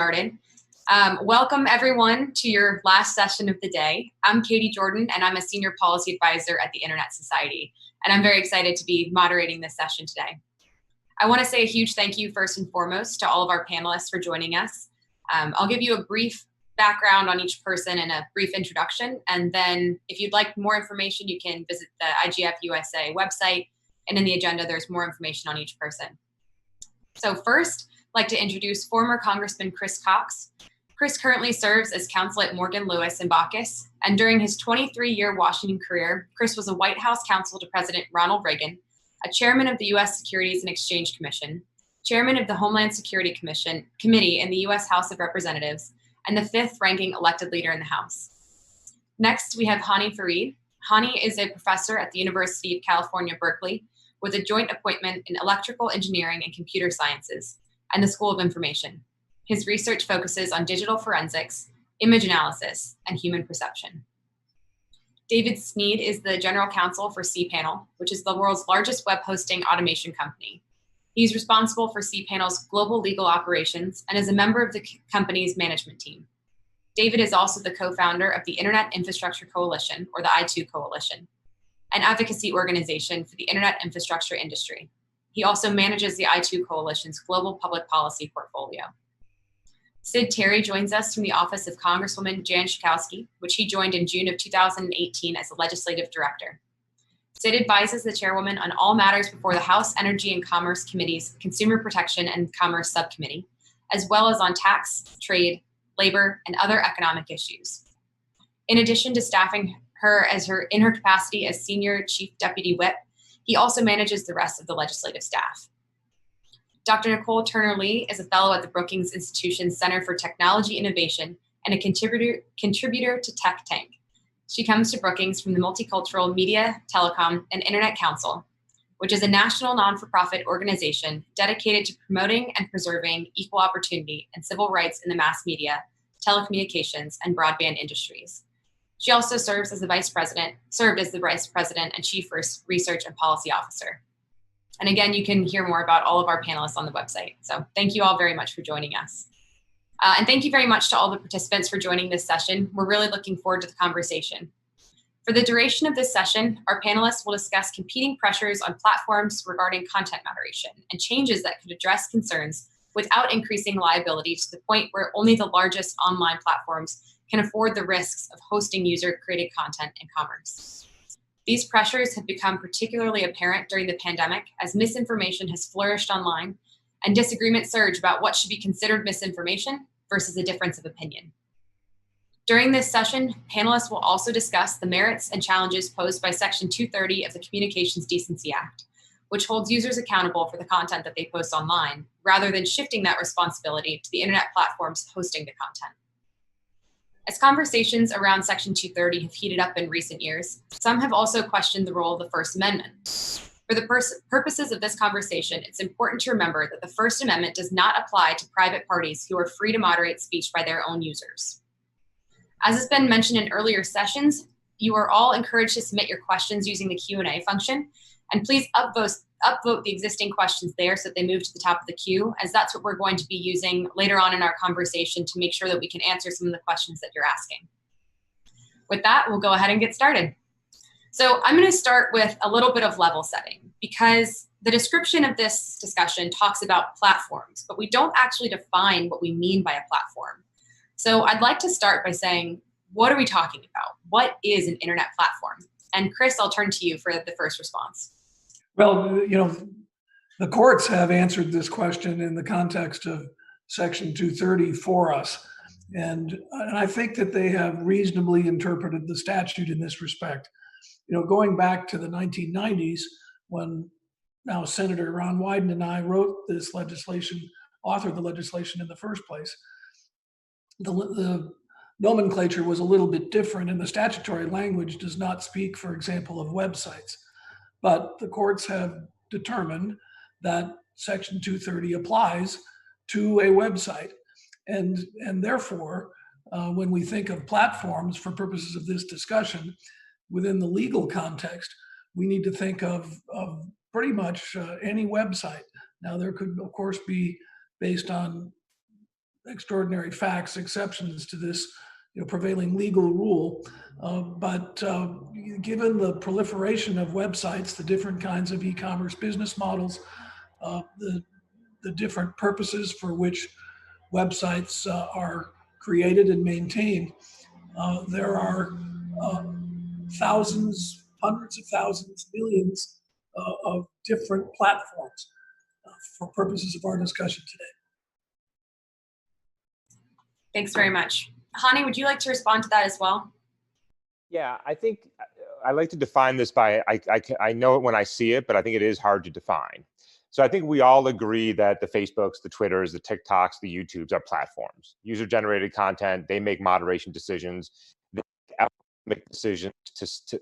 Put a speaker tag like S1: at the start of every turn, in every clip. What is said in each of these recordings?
S1: started. Welcome everyone to your last session of the day. I'm Katie Jordan and I'm a senior policy advisor at the Internet Society. And I'm very excited to be moderating this session today. I want to say a huge thank you first and foremost to all of our panelists for joining us. I'll give you a brief background on each person and a brief introduction. And then if you'd like more information, you can visit the IGF USA website. And in the agenda, there's more information on each person. So first, I'd like to introduce former Congressman Chris Cox. Chris currently serves as counsel at Morgan Lewis and Bockius. And during his 23-year Washington career, Chris was a White House counsel to President Ronald Reagan, a chairman of the U.S. Securities and Exchange Commission, chairman of the Homeland Security Committee in the U.S. House of Representatives, and the fifth-ranking elected leader in the House. Next, we have Hany Farid. Hany is a professor at the University of California, Berkeley, with a joint appointment in electrical engineering and computer sciences, and the School of Information. His research focuses on digital forensics, image analysis, and human perception. David Snead is the general counsel for cPanel, which is the world's largest web hosting automation company. He's responsible for cPanel's global legal operations and is a member of the company's management team. David is also the co-founder of the Internet Infrastructure Coalition, or the I2 Coalition, an advocacy organization for the internet infrastructure industry. He also manages the I2 Coalition's global public policy portfolio. Syd Terry joins us from the office of Congresswoman Jan Schakowsky, which he joined in June of 2018 as a legislative director. Syd advises the chairwoman on all matters before the House Energy and Commerce Committee's Consumer Protection and Commerce Subcommittee, as well as on tax, trade, labor, and other economic issues. In addition to staffing her in her capacity as Senior Chief Deputy Whip, he also manages the rest of the legislative staff. Dr. Nicol Turner Lee is a fellow at the Brookings Institution Center for Technology Innovation and a contributor to Tech Tank. She comes to Brookings from the Multicultural Media, Telecom, and Internet Council, which is a national non-for-profit organization dedicated to promoting and preserving equal opportunity and civil rights in the mass media, telecommunications, and broadband industries. She also served as the vice president and chief research and policy officer. And again, you can hear more about all of our panelists on the website. So thank you all very much for joining us. And thank you very much to all the participants for joining this session. We're really looking forward to the conversation. For the duration of this session, our panelists will discuss competing pressures on platforms regarding content moderation and changes that could address concerns without increasing liability to the point where only the largest online platforms can afford the risks of hosting user-created content and commerce. These pressures have become particularly apparent during the pandemic as misinformation has flourished online and disagreement surge about what should be considered misinformation versus a difference of opinion. During this session, panelists will also discuss the merits and challenges posed by Section 230 of the Communications Decency Act, which holds users accountable for the content that they post online, rather than shifting that responsibility to the internet platforms hosting the content. As conversations around Section 230 have heated up in recent years, some have also questioned the role of the First Amendment. For the purposes of this conversation, it's important to remember that the First Amendment does not apply to private parties who are free to moderate speech by their own users. As has been mentioned in earlier sessions, you are all encouraged to submit your questions using the Q&A function, and please upvote the existing questions there so that they move to the top of the queue, as that's what we're going to be using later on in our conversation to make sure that we can answer some of the questions that you're asking. With that, we'll go ahead and get started. So I'm going to start with a little bit of level setting, because the description of this discussion talks about platforms, but we don't actually define what we mean by a platform. So I'd like to start by saying, what are we talking about? What is an internet platform? And Chris, I'll turn to you for the first response.
S2: Well, you know, the courts have answered this question in the context of Section 230 for us. And I think that they have reasonably interpreted the statute in this respect. You know, going back to the 1990s, when now Senator Ron Wyden and I wrote this legislation, authored the legislation in the first place, the nomenclature was a little bit different, and the statutory language does not speak, for example, of websites. But the courts have determined that Section 230 applies to a website. And therefore, when we think of platforms for purposes of this discussion, within the legal context, we need to think of pretty much any website. Now, there could, of course, be based on extraordinary facts, exceptions to this prevailing legal rule. But given the proliferation of websites, the different kinds of e-commerce business models, the different purposes for which websites are created and maintained, there are thousands, hundreds of thousands, millions of different platforms for purposes of our discussion today.
S1: Thanks very much. Hany, would you like to respond to that as well?
S3: Yeah, I think I like to define this by, I know it when I see it, but I think it is hard to define. So I think we all agree that the Facebooks, the Twitters, the TikToks, the YouTubes are platforms. User-generated content, they make moderation decisions. They make decisions to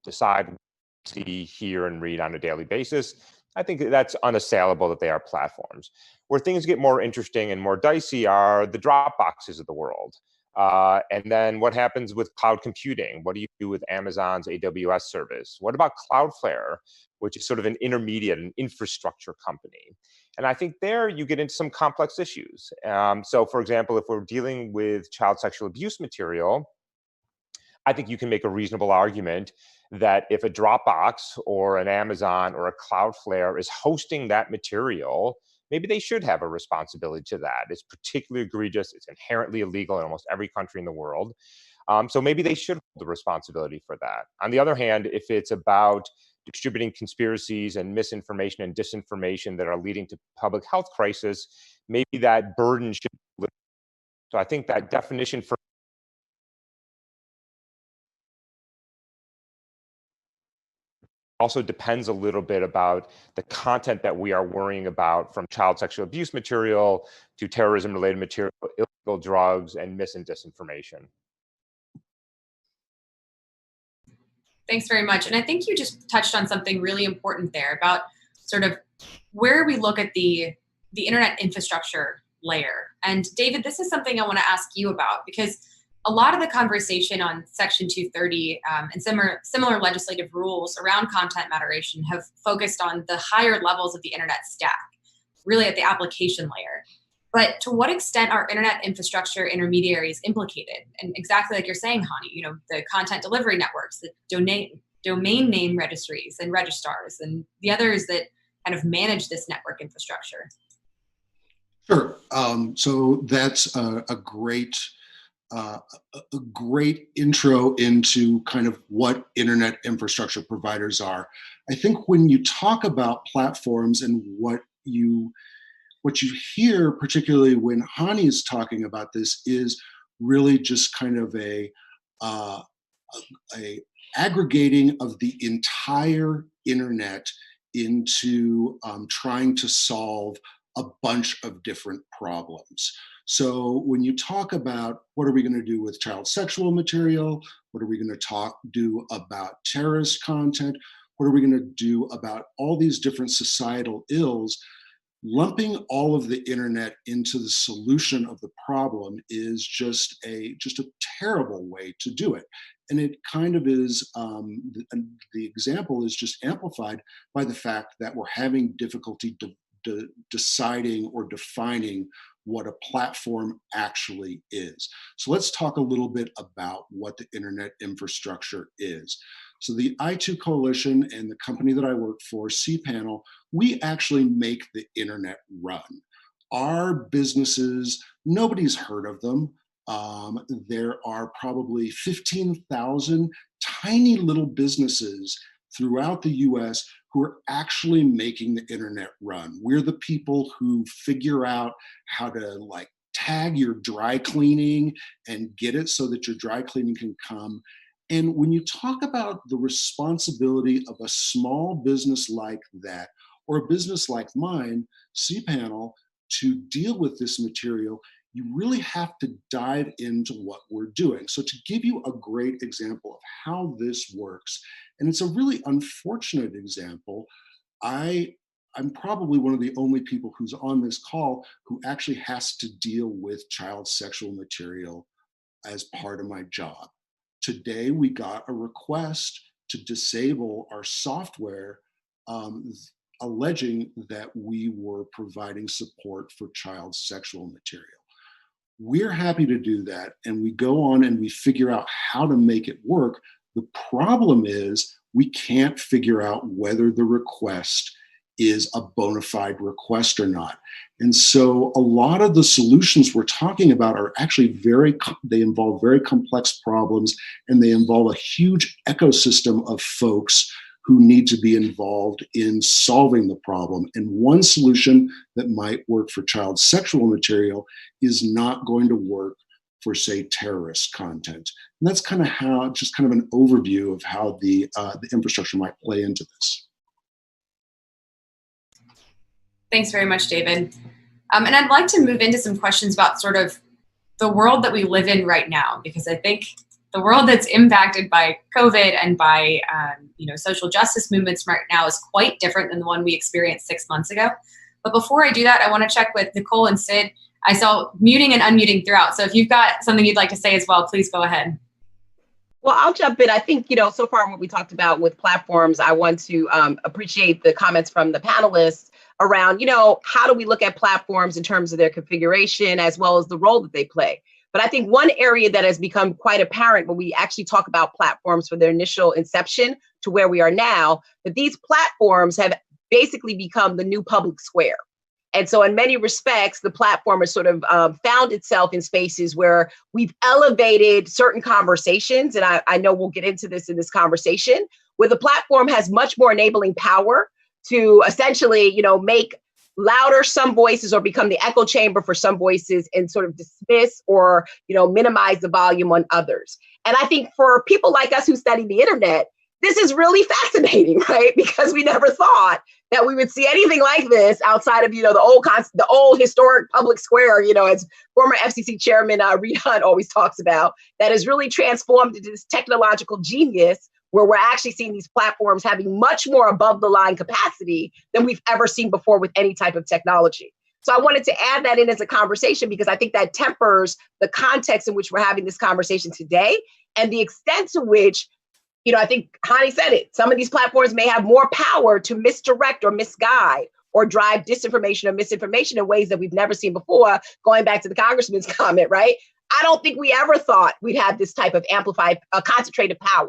S3: decide what to see, hear, and read on a daily basis. I think that's unassailable that they are platforms. Where things get more interesting and more dicey are the Dropboxes of the world. And then what happens with cloud computing? What do you do with Amazon's AWS service? What about Cloudflare, which is sort of an intermediate, an infrastructure company? And I think there you get into some complex issues. So for example, if we're dealing with child sexual abuse material, I think you can make a reasonable argument that if a Dropbox or an Amazon or a Cloudflare is hosting that material, maybe they should have a responsibility to that. It's particularly egregious. It's inherently illegal in almost every country in the world. So maybe they should hold the responsibility for that. On the other hand, if it's about distributing conspiracies and misinformation and disinformation that are leading to public health crisis, maybe that burden should be lifted. So I think that definition for also depends a little bit about the content that we are worrying about, from child sexual abuse material to terrorism related material, illegal drugs, and mis and disinformation.
S1: Thanks very much. And I think you just touched on something really important there about sort of where we look at the internet infrastructure layer. And David, this is something I want to ask you about, because a lot of the conversation on Section 230 and similar legislative rules around content moderation have focused on the higher levels of the internet stack, really at the application layer. But to what extent are internet infrastructure intermediaries implicated? And exactly like you're saying, Hany, the content delivery networks, the domain name registries and registrars, and the others that kind of manage this network infrastructure.
S4: Sure. So that's a great intro into kind of what internet infrastructure providers are. I think when you talk about platforms and what you hear, particularly when Hany is talking about this, is really just kind of a aggregating of the entire internet into trying to solve a bunch of different problems. So when you talk about what are we going to do with child sexual material, what are we going to do about terrorist content, what are we going to do about all these different societal ills, lumping all of the internet into the solution of the problem is just a terrible way to do it. And it kind of is, the example is just amplified by the fact that we're having difficulty deciding or defining what a platform actually is. So let's talk a little bit about what the internet infrastructure is. So the I2 Coalition and the company that I work for, cPanel, we actually make the internet run. Our businesses, nobody's heard of them. There are probably 15,000 tiny little businesses throughout the US who are actually making the internet run. We're the people who figure out how to tag your dry cleaning and get it so that your dry cleaning can come. And when you talk about the responsibility of a small business like that, or a business like mine, cPanel, to deal with this material, you really have to dive into what we're doing. So to give you a great example of how this works, and it's a really unfortunate example, I'm probably one of the only people who's on this call who actually has to deal with child sexual material as part of my job. Today, we got a request to disable our software alleging that we were providing support for child sexual material. we're happy to do that. And we go on and we figure out how to make it work. The problem is we can't figure out whether the request is a bona fide request or not. And so a lot of the solutions we're talking about are actually they involve very complex problems, and they involve a huge ecosystem of folks who need to be involved in solving the problem. And one solution that might work for child sexual material is not going to work for, say, terrorist content. And that's kind of just kind of an overview of how the infrastructure might play into this.
S1: Thanks very much, David. And I'd like to move into some questions about sort of the world that we live in right now, because I think the world that's impacted by COVID and by social justice movements right now is quite different than the one we experienced 6 months ago. But before I do that, I want to check with Nicol and Syd. I saw muting and unmuting throughout. So if you've got something you'd like to say as well, please go ahead.
S5: Well, I'll jump in. I think, so far what we talked about with platforms, I want to appreciate the comments from the panelists around, how do we look at platforms in terms of their configuration as well as the role that they play. But I think one area that has become quite apparent when we actually talk about platforms from their initial inception to where we are now, that these platforms have basically become the new public square. And so in many respects, the platform has sort of found itself in spaces where we've elevated certain conversations. And I know we'll get into this in this conversation, where the platform has much more enabling power to essentially, make louder some voices or become the echo chamber for some voices and sort of dismiss or, minimize the volume on others. And I think for people like us who study the internet, this is really fascinating, right? Because we never thought that we would see anything like this outside of, the old historic public square, as former FCC Chairman Reed Hunt always talks about, that has really transformed into this technological genius where we're actually seeing these platforms having much more above the line capacity than we've ever seen before with any type of technology. So I wanted to add that in as a conversation because I think that tempers the context in which we're having this conversation today and the extent to which, I think Hany said it, some of these platforms may have more power to misdirect or misguide or drive disinformation or misinformation in ways that we've never seen before, going back to the Congressman's comment, right? I don't think we ever thought we'd have this type of amplified, concentrated power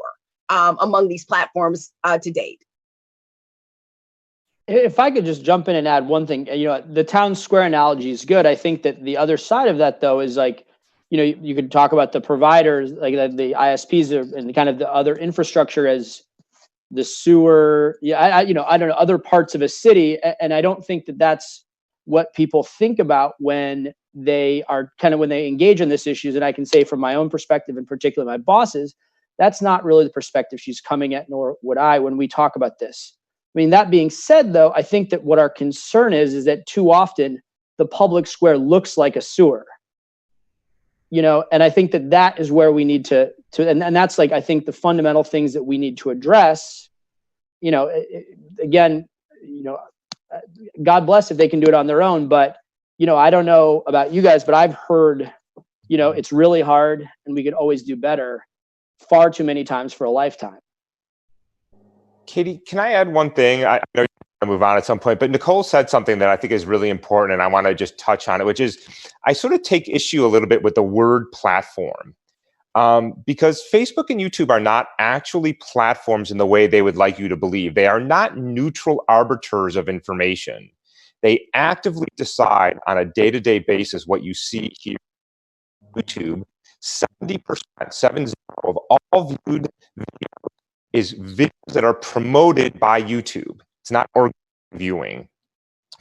S5: among these platforms to date.
S6: If I could just jump in and add one thing, the town square analogy is good. I think that the other side of that, though, is like, you could talk about the providers, like the ISPs and kind of the other infrastructure as the sewer. I don't know, other parts of a city. And I don't think that that's what people think about when they are when they engage in this issues. And I can say from my own perspective, in particular, my bosses, that's not really the perspective she's coming at, nor would I when we talk about this. I mean, that being said, though, I think that what our concern is that too often the public square looks like a sewer. And I think that is where we need to and that's like, I think the fundamental things that we need to address, again, God bless if they can do it on their own. But, I don't know about you guys, but I've heard, it's really hard and we could always do better far too many times for a lifetime.
S3: Katie, can I add one thing? I know you're going to move on at some point, but Nicol said something that I think is really important, and I want to just touch on it, which is I sort of take issue a little bit with the word platform, because Facebook and YouTube are not actually platforms in the way they would like you to believe. They are not neutral arbiters of information. They actively decide on a day-to-day basis what you see here. YouTube, 70% of all viewed videos is videos that are promoted by YouTube. It's not organic viewing.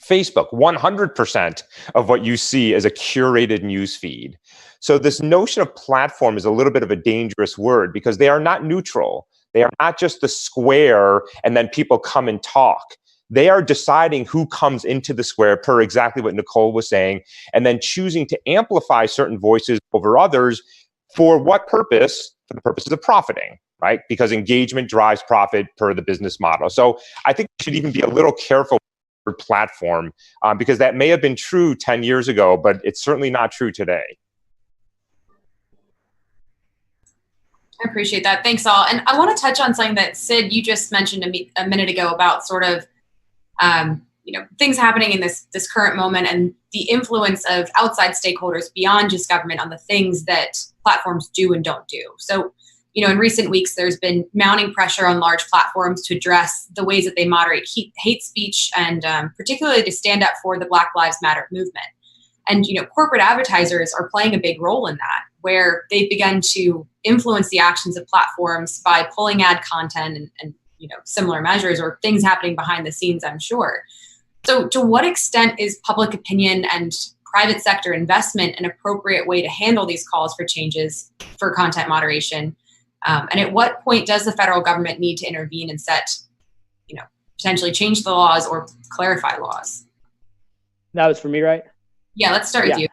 S3: Facebook, 100% of what you see is a curated news feed. So this notion of platform is a little bit of a dangerous word because they are not neutral. They are not just the square and then people come and talk. They are deciding who comes into the square per exactly what Nicol was saying, and then choosing to amplify certain voices over others. For what purpose? For the purposes of profiting, right? Because engagement drives profit per the business model. So I think we should even be a little careful with platform because that may have been true 10 years ago, but it's certainly not true today.
S1: I appreciate that. Thanks, all. And I want to touch on something that, Syd, you just mentioned a minute ago about sort of, things happening in this current moment and the influence of outside stakeholders beyond just government on the things that platforms do and don't do. So, in recent weeks, there's been mounting pressure on large platforms to address the ways that they moderate hate speech and particularly to stand up for the Black Lives Matter movement. And, corporate advertisers are playing a big role in that, where they've begun to influence the actions of platforms by pulling ad content and similar measures or things happening behind the scenes, I'm sure. So to what extent is public opinion and private sector investment an appropriate way to handle these calls for changes for content moderation? And at what point does the federal government need to intervene and potentially change the laws or clarify laws?
S6: That was for me, right?
S1: Yeah, let's start with you.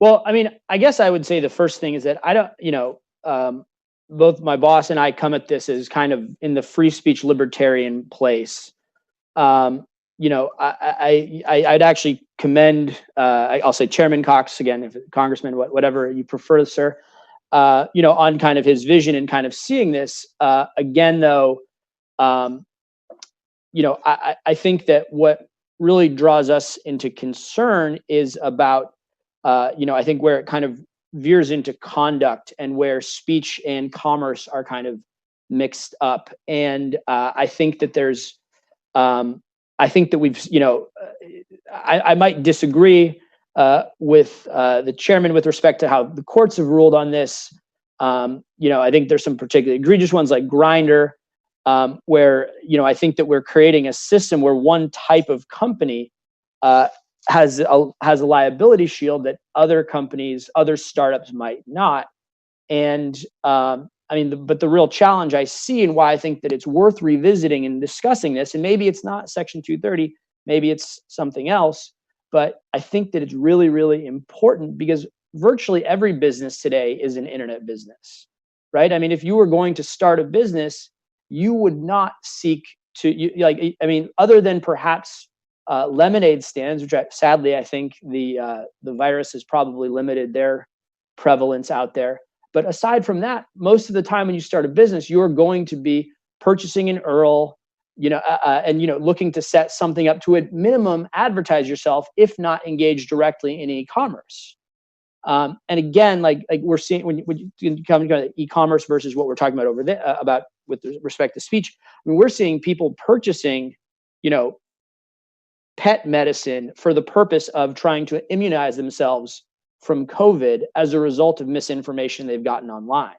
S6: Well, I mean, I guess I would say the first thing is that I don't, both my boss and I come at this as kind of in the free speech libertarian place. I'd actually commend, I'll say Chairman Cox again, if Congressman, whatever you prefer, sir, on kind of his vision and kind of seeing this. Again, though, I think that what really draws us into concern is about, I think where it kind of veers into conduct and where speech and commerce are kind of mixed up. And I think that there's, I think that we've, I might disagree with the chairman with respect to how the courts have ruled on this. I think there's some particularly egregious ones like Grindr, where, I think that we're creating a system where one type of company has a liability shield that other companies, other startups might not. And but the real challenge I see and why I think that it's worth revisiting and discussing this, and maybe it's not Section 230, maybe it's something else, but I think that it's really, really important because virtually every business today is an internet business, right? I mean, if you were going to start a business, you would not seek to, other than perhaps lemonade stands, which sadly I think the virus has probably limited their prevalence out there. But aside from that, most of the time when you start a business, you're going to be purchasing an URL, looking to set something up to at minimum advertise yourself, if not engage directly in e-commerce. And again, like we're seeing when you come to e-commerce versus what we're talking about over there about with respect to speech, I mean, we're seeing people purchasing, pet medicine for the purpose of trying to immunize themselves from COVID as a result of misinformation they've gotten online.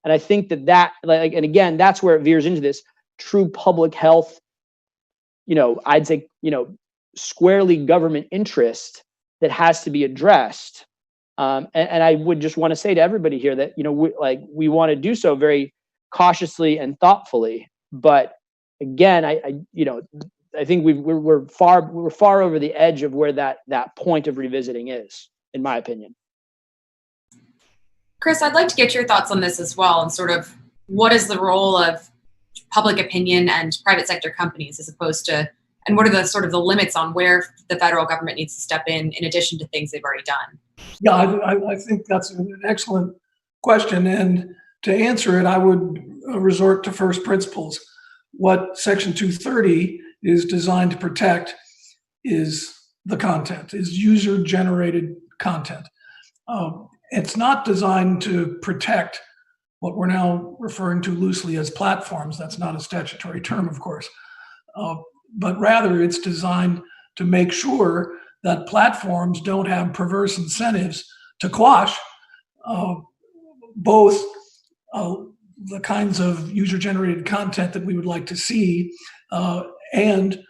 S6: And I think that and again, that's where it veers into this true public health, I'd say, squarely government interest that has to be addressed. And I would just want to say to everybody here that, we want to do so very cautiously and thoughtfully. But again, I think we're far over the edge of where that point of revisiting is, in my opinion.
S1: Chris, I'd like to get your thoughts on this as well, and sort of what is the role of public opinion and private sector companies as opposed to, and what are the sort of the limits on where the federal government needs to step in addition to things they've already done?
S2: Yeah, I think that's an excellent question. And to answer it, I would resort to first principles. What Section 230 is designed to protect is the content, is user-generated content. It's not designed to protect what we're now referring to loosely as platforms. That's not a statutory term, of course. But rather it's designed to make sure that platforms don't have perverse incentives to quash both the kinds of user-generated content that we would like to see and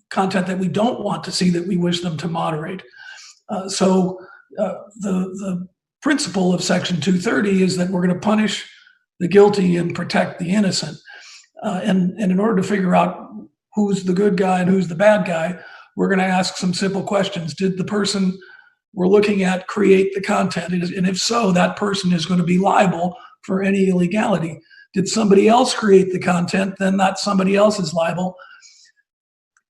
S2: content that we don't want to see that we wish them to moderate. So the principle of Section 230 is that we're going to punish the guilty and protect the innocent. And in order to figure out who's the good guy and who's the bad guy, we're going to ask some simple questions. Did the person we're looking at create the content? And if so, that person is going to be liable for any illegality. Did somebody else create the content? Then that somebody else is liable.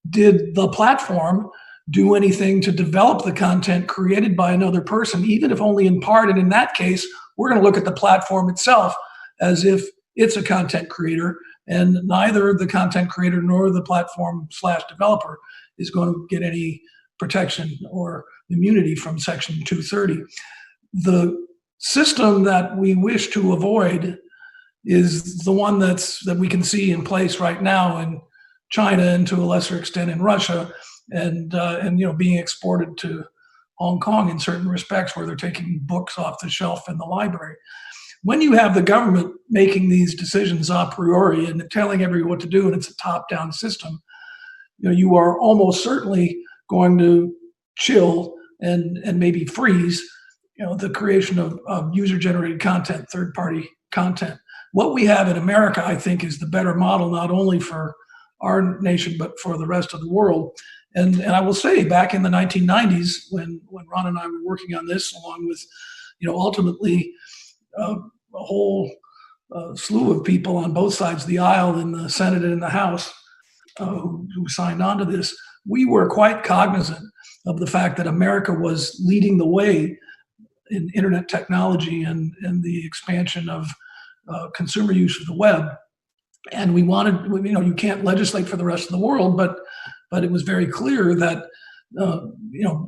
S2: Did the platform do anything to develop the content created by another person, even if only in part? And in that case, we're going to look at the platform itself as if it's a content creator And neither the content creator nor the platform/developer is going to get any protection or immunity from Section 230. The system that we wish to avoid is the one that we can see in place right now in China and to a lesser extent in Russia, and being exported to Hong Kong in certain respects, where they're taking books off the shelf in the library. When you have the government making these decisions a priori and telling everyone what to do, and it's a top-down system, you are almost certainly going to chill and maybe freeze, the creation of user-generated content, third-party content. What we have in America, I think, is the better model, not only for our nation, but for the rest of the world. And I will say, back in the 1990s, when Ron and I were working on this, along with, ultimately a whole slew of people on both sides of the aisle in the Senate and in the House who signed on to this, we were quite cognizant of the fact that America was leading the way in internet technology and the expansion of consumer use of the web. And we wanted, you can't legislate for the rest of the world, but it was very clear that,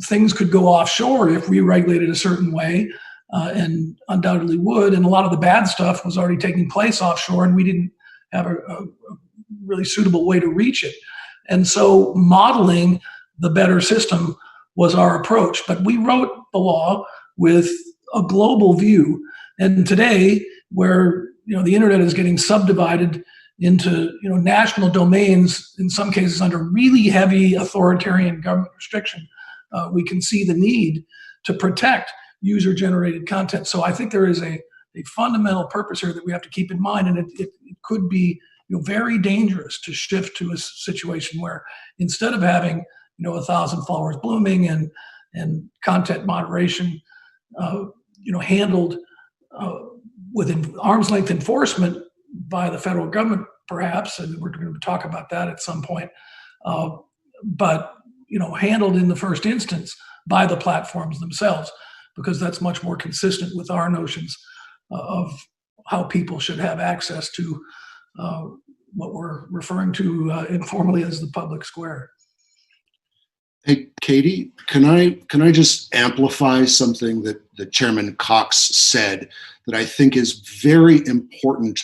S2: things could go offshore if we regulated a certain way, and undoubtedly would. And a lot of the bad stuff was already taking place offshore, and we didn't have a really suitable way to reach it. And so modeling the better system was our approach. But we wrote the law with a global view. And today, where the internet is getting subdivided into national domains, in some cases under really heavy authoritarian government restriction, we can see the need to protect user-generated content. So I think there is a fundamental purpose here that we have to keep in mind, and it could be very dangerous to shift to a situation where, instead of having 1,000 followers blooming and content moderation handled with arm's length enforcement by the federal government, perhaps, and we're going to talk about that at some point, but handled in the first instance by the platforms themselves, because that's much more consistent with our notions of how people should have access to what we're referring to informally as the public square.
S4: Hey, Katie, can I just amplify something that Chairman Cox said that I think is very important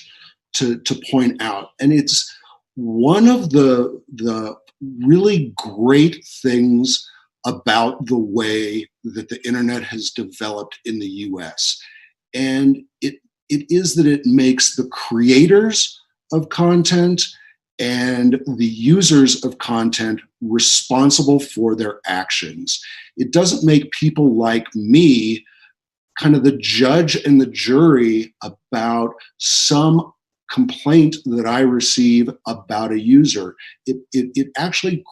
S4: to point out? And it's one of the really great things about the way that the internet has developed in the US. And it is that it makes the creators of content and the users of content responsible for their actions. It doesn't make people like me kind of the judge and the jury about some complaint that I receive about a user. It actually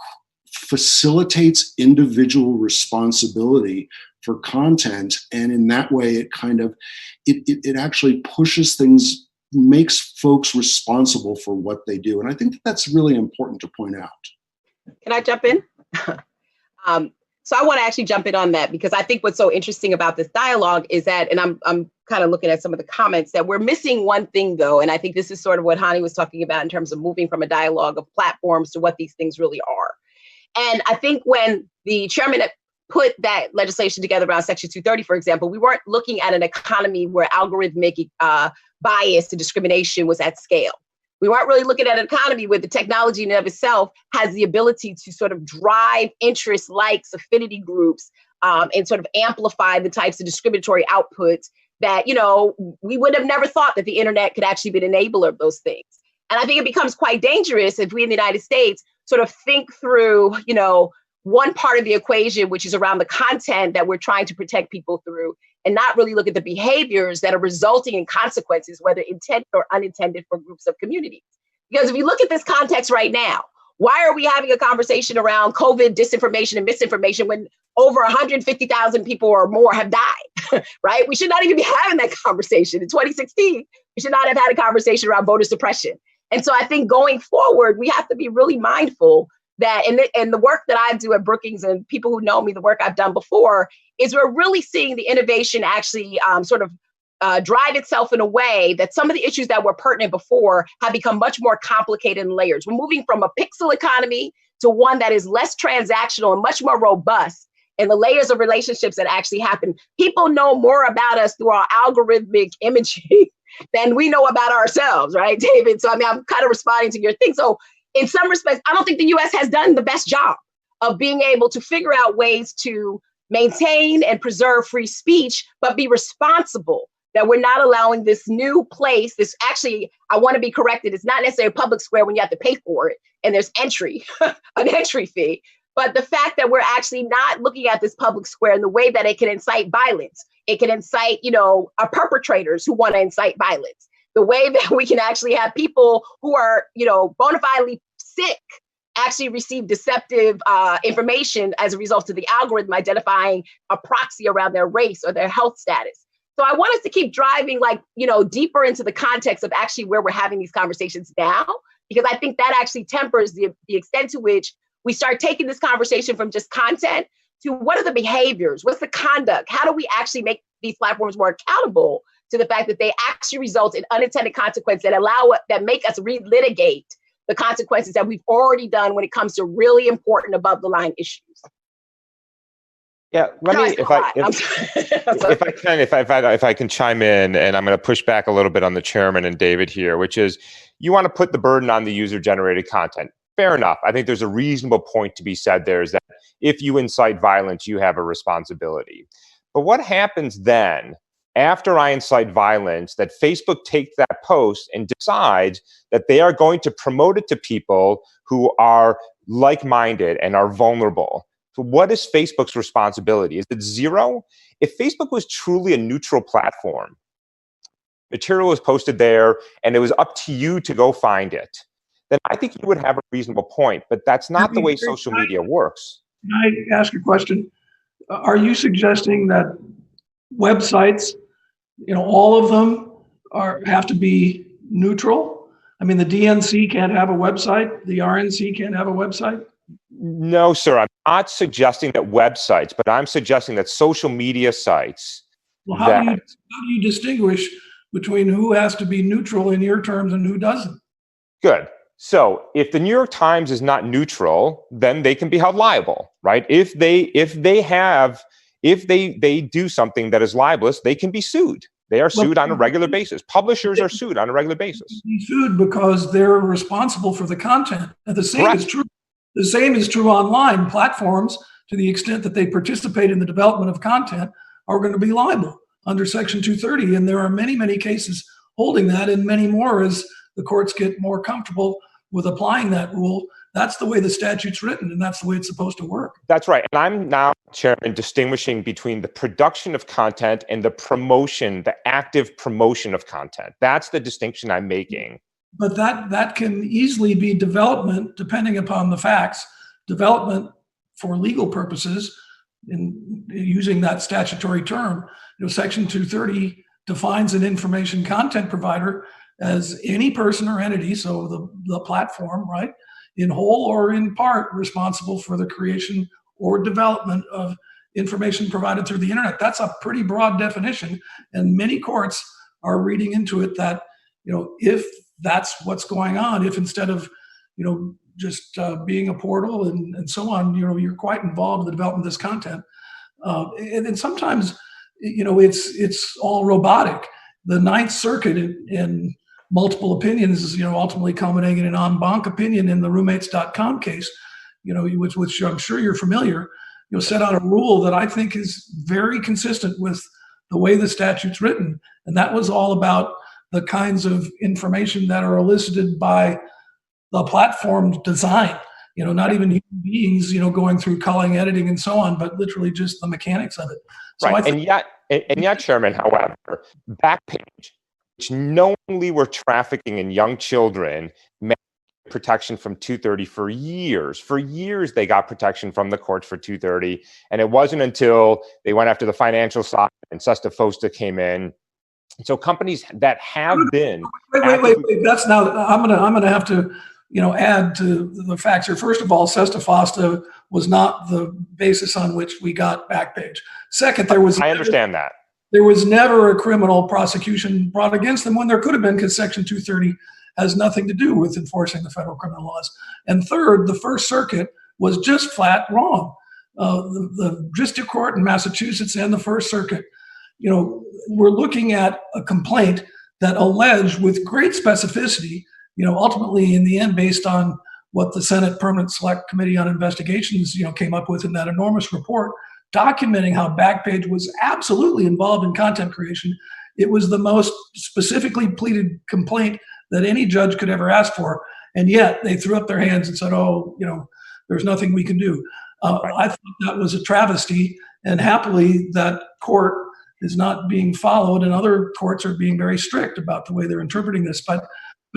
S4: facilitates individual responsibility for content, and in that way it actually pushes things, makes folks responsible for what they do. And I think that's really important to point out.
S5: Can I jump in? So I want to actually jump in on that, because I think what's so interesting about this dialogue is that, and I'm kind of looking at some of the comments, that we're missing one thing though. And I think this is sort of what Hany was talking about in terms of moving from a dialogue of platforms to what these things really are. And I think when the chairman put that legislation together around Section 230, for example, we weren't looking at an economy where algorithmic bias and discrimination was at scale. We weren't really looking at an economy where the technology in and of itself has the ability to sort of drive interests, likes, affinity groups, and sort of amplify the types of discriminatory outputs that, we would have never thought that the internet could actually be an enabler of those things. And I think it becomes quite dangerous if we in the United States sort of think through, one part of the equation, which is around the content that we're trying to protect people through, and not really look at the behaviors that are resulting in consequences, whether intended or unintended, for groups of communities. Because if you look at this context right now, why are we having a conversation around COVID disinformation and misinformation when over 150,000 people or more have died, right? We should not even be having that conversation. In 2016, we should not have had a conversation around voter suppression. And so I think going forward, we have to be really mindful that, and the work that I do at Brookings, and people who know me, the work I've done before, is we're really seeing the innovation actually sort of drive itself in a way that some of the issues that were pertinent before have become much more complicated in layers. We're moving from a pixel economy to one that is less transactional and much more robust in the layers of relationships that actually happen. People know more about us through our algorithmic imaging than we know about ourselves, right, David? So I mean, I'm kind of responding to your thing. So in some respects, I don't think the US has done the best job of being able to figure out ways to maintain and preserve free speech, but be responsible that we're not allowing this new place, this actually, I want to be corrected, it's not necessarily a public square when you have to pay for it and there's entry, an entry fee, but the fact that we're actually not looking at this public square in the way that it can incite violence. It can incite, perpetrators who want to incite violence. The way that we can actually have people who are, bona fidely sick actually receive deceptive information as a result of the algorithm identifying a proxy around their race or their health status. So I want us to keep driving deeper into the context of actually where we're having these conversations now, because I think that actually tempers the extent to which we start taking this conversation from just content to what are the behaviors, what's the conduct, how do we actually make these platforms more accountable to the fact that they actually result in unintended consequences that make us relitigate the consequences that we've already done when it comes to really important above the line issues.
S3: Yeah, if I can chime in, and I'm going to push back a little bit on the chairman and David here, which is you want to put the burden on the user-generated content. Fair enough. I think there's a reasonable point to be said there is that if you incite violence, you have a responsibility. But what happens then after I incite violence, that Facebook takes that post and decides that they are going to promote it to people who are like-minded and are vulnerable? So what is Facebook's responsibility? Is it zero? If Facebook was truly a neutral platform, material was posted there and it was up to you to go find it, then I think you would have a reasonable point, but that's not the way social media works.
S2: Can I ask a question? Are you suggesting that websites, all of them have to be neutral? I mean, the DNC can't have a website, the RNC can't have a website?
S3: No, sir, I'm not suggesting that websites, but I'm suggesting that social media sites.
S2: Well, how do you distinguish between who has to be neutral in your terms and who doesn't?
S3: Good. So if the New York Times is not neutral, then they can be held liable, right? If they do something that is libelous, they can be sued. They are sued on a regular basis. Publishers are sued on a regular basis.
S2: Be sued because they're responsible for the content. And the same is true. The same is true online. Platforms, to the extent that they participate in the development of content, are going to be liable under Section 230. And there are many, many cases holding that, and many more as the courts get more comfortable with applying that rule. That's the way the statute's written, and that's the way it's supposed to work.
S3: That's right. And I'm now, Chairman, distinguishing between the production of content and the promotion, the active promotion of content. That's the distinction I'm making.
S2: But that can easily be development, depending upon the facts, development for legal purposes, in using that statutory term. Section 230 defines an information content provider as any person or entity, so the platform, right, in whole or in part responsible for the creation or development of information provided through the internet. That's a pretty broad definition, and many courts are reading into it that, if that's what's going on, if instead of, just being a portal and so on, you're quite involved in the development of this content. And then sometimes, it's all robotic. The Ninth Circuit in multiple opinions is, ultimately culminating in an en banc opinion in the roommates.com case, which I'm sure you're familiar, set out a rule that I think is very consistent with the way the statute's written. And that was all about the kinds of information that are elicited by the platform's design, not even human beings, going through culling, editing, and so on, but literally just the mechanics of it. So
S3: right. And yet, Chairman, however, Backpage, which knowingly were trafficking in young children, protection from 230 for years. For years, they got protection from the courts for 230. And it wasn't until they went after the financial side and Sesta Fosta came in. So companies that have been...
S2: Wait. That's now, I'm gonna have to, add to the facts here. First of all, Sesta Fosta was not the basis on which we got Backpage. Second, there was...
S3: I understand that.
S2: there was never a criminal prosecution brought against them when there could have been, because Section 230 has nothing to do with enforcing the federal criminal laws. And third, the First Circuit was just flat wrong. The District Court in Massachusetts and the First Circuit, we're looking at a complaint that alleged with great specificity, ultimately in the end, based on what the Senate Permanent Select Committee on Investigations, came up with in that enormous report, documenting how Backpage was absolutely involved in content creation. It was the most specifically pleaded complaint that any judge could ever ask for. And yet they threw up their hands and said, there's nothing we can do. I thought that was a travesty, and happily that court is not being followed, and other courts are being very strict about the way they're interpreting this. But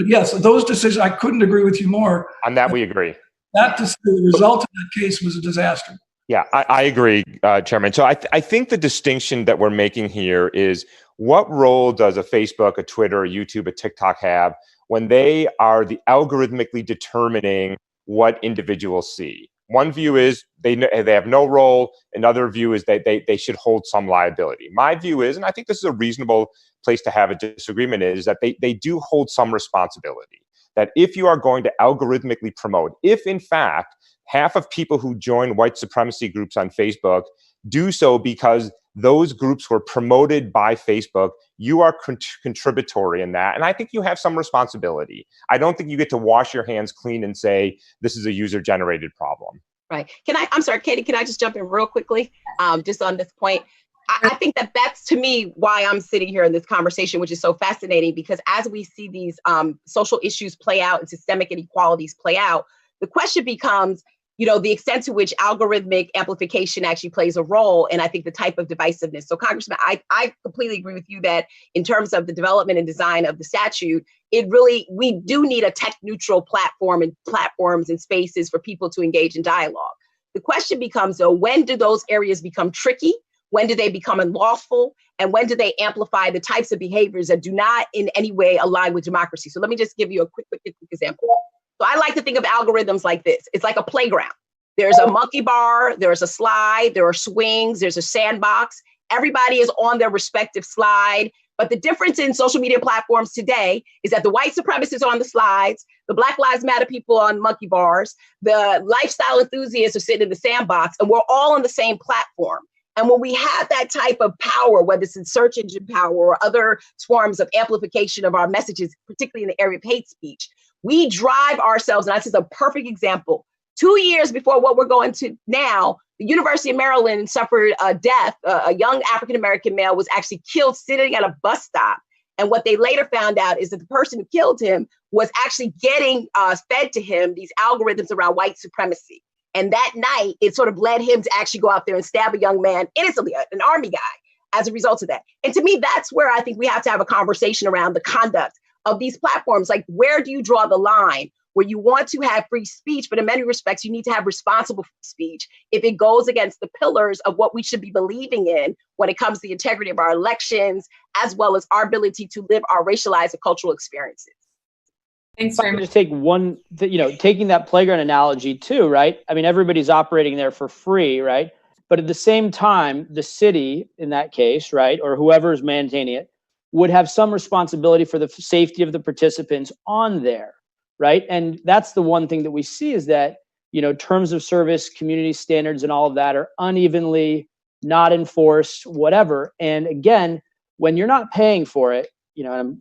S2: yes, those decisions, I couldn't agree with you more.
S3: On that, we agree.
S2: The result of that case was a disaster.
S3: Yeah, I agree, Chairman. So I think the distinction that we're making here is, what role does a Facebook, a Twitter, a YouTube, a TikTok have when they are the algorithmically determining what individuals see? One view is they have no role. Another view is that they should hold some liability. My view is, and I think this is a reasonable place to have a disagreement, is that they do hold some responsibility. That if you are going to algorithmically promote, if in fact half of people who join white supremacy groups on Facebook do so because those groups were promoted by Facebook, you are contributory in that. And I think you have some responsibility. I don't think you get to wash your hands clean and say, this is a user-generated problem.
S5: Right. I'm sorry, Katie, can I just jump in real quickly, just on this point? I think that's, to me, why I'm sitting here in this conversation, which is so fascinating, because as we see these social issues play out and systemic inequalities play out, the question becomes, the extent to which algorithmic amplification actually plays a role, and I think the type of divisiveness. So, Congressman, I completely agree with you that in terms of the development and design of the statute, we do need a tech-neutral platform and platforms and spaces for people to engage in dialogue. The question becomes, though, when do those areas become tricky? When do they become unlawful? And when do they amplify the types of behaviors that do not in any way align with democracy? So let me just give you a quick example. So I like to think of algorithms like this. It's like a playground. There's a monkey bar, there's a slide, there are swings, there's a sandbox. Everybody is on their respective slide. But the difference in social media platforms today is that the white supremacists are on the slides, the Black Lives Matter people on monkey bars, the lifestyle enthusiasts are sitting in the sandbox, and we're all on the same platform. And when we have that type of power, whether it's in search engine power or other forms of amplification of our messages, particularly in the area of hate speech, we drive ourselves, and this is a perfect example. 2 years before what we're going to now, the University of Maryland suffered a death. A young African-American male was actually killed sitting at a bus stop. And what they later found out is that the person who killed him was actually getting fed to him these algorithms around white supremacy. And that night, it sort of led him to actually go out there and stab a young man innocently, an army guy, as a result of that. And to me, that's where I think we have to have a conversation around the conduct of these platforms. Like, where do you draw the line where you want to have free speech, but in many respects, you need to have responsible speech if it goes against the pillars of what we should be believing in when it comes to the integrity of our elections, as well as our ability to live our racialized and cultural experiences.
S1: Thanks very much.
S6: Just take one, taking that playground analogy too, right? I mean, everybody's operating there for free, right? But at the same time, the city in that case, right, or whoever is maintaining it, would have some responsibility for the safety of the participants on there, right? And that's the one thing that we see is that, terms of service, community standards, and all of that are unevenly not enforced, whatever. And again, when you're not paying for it, I'm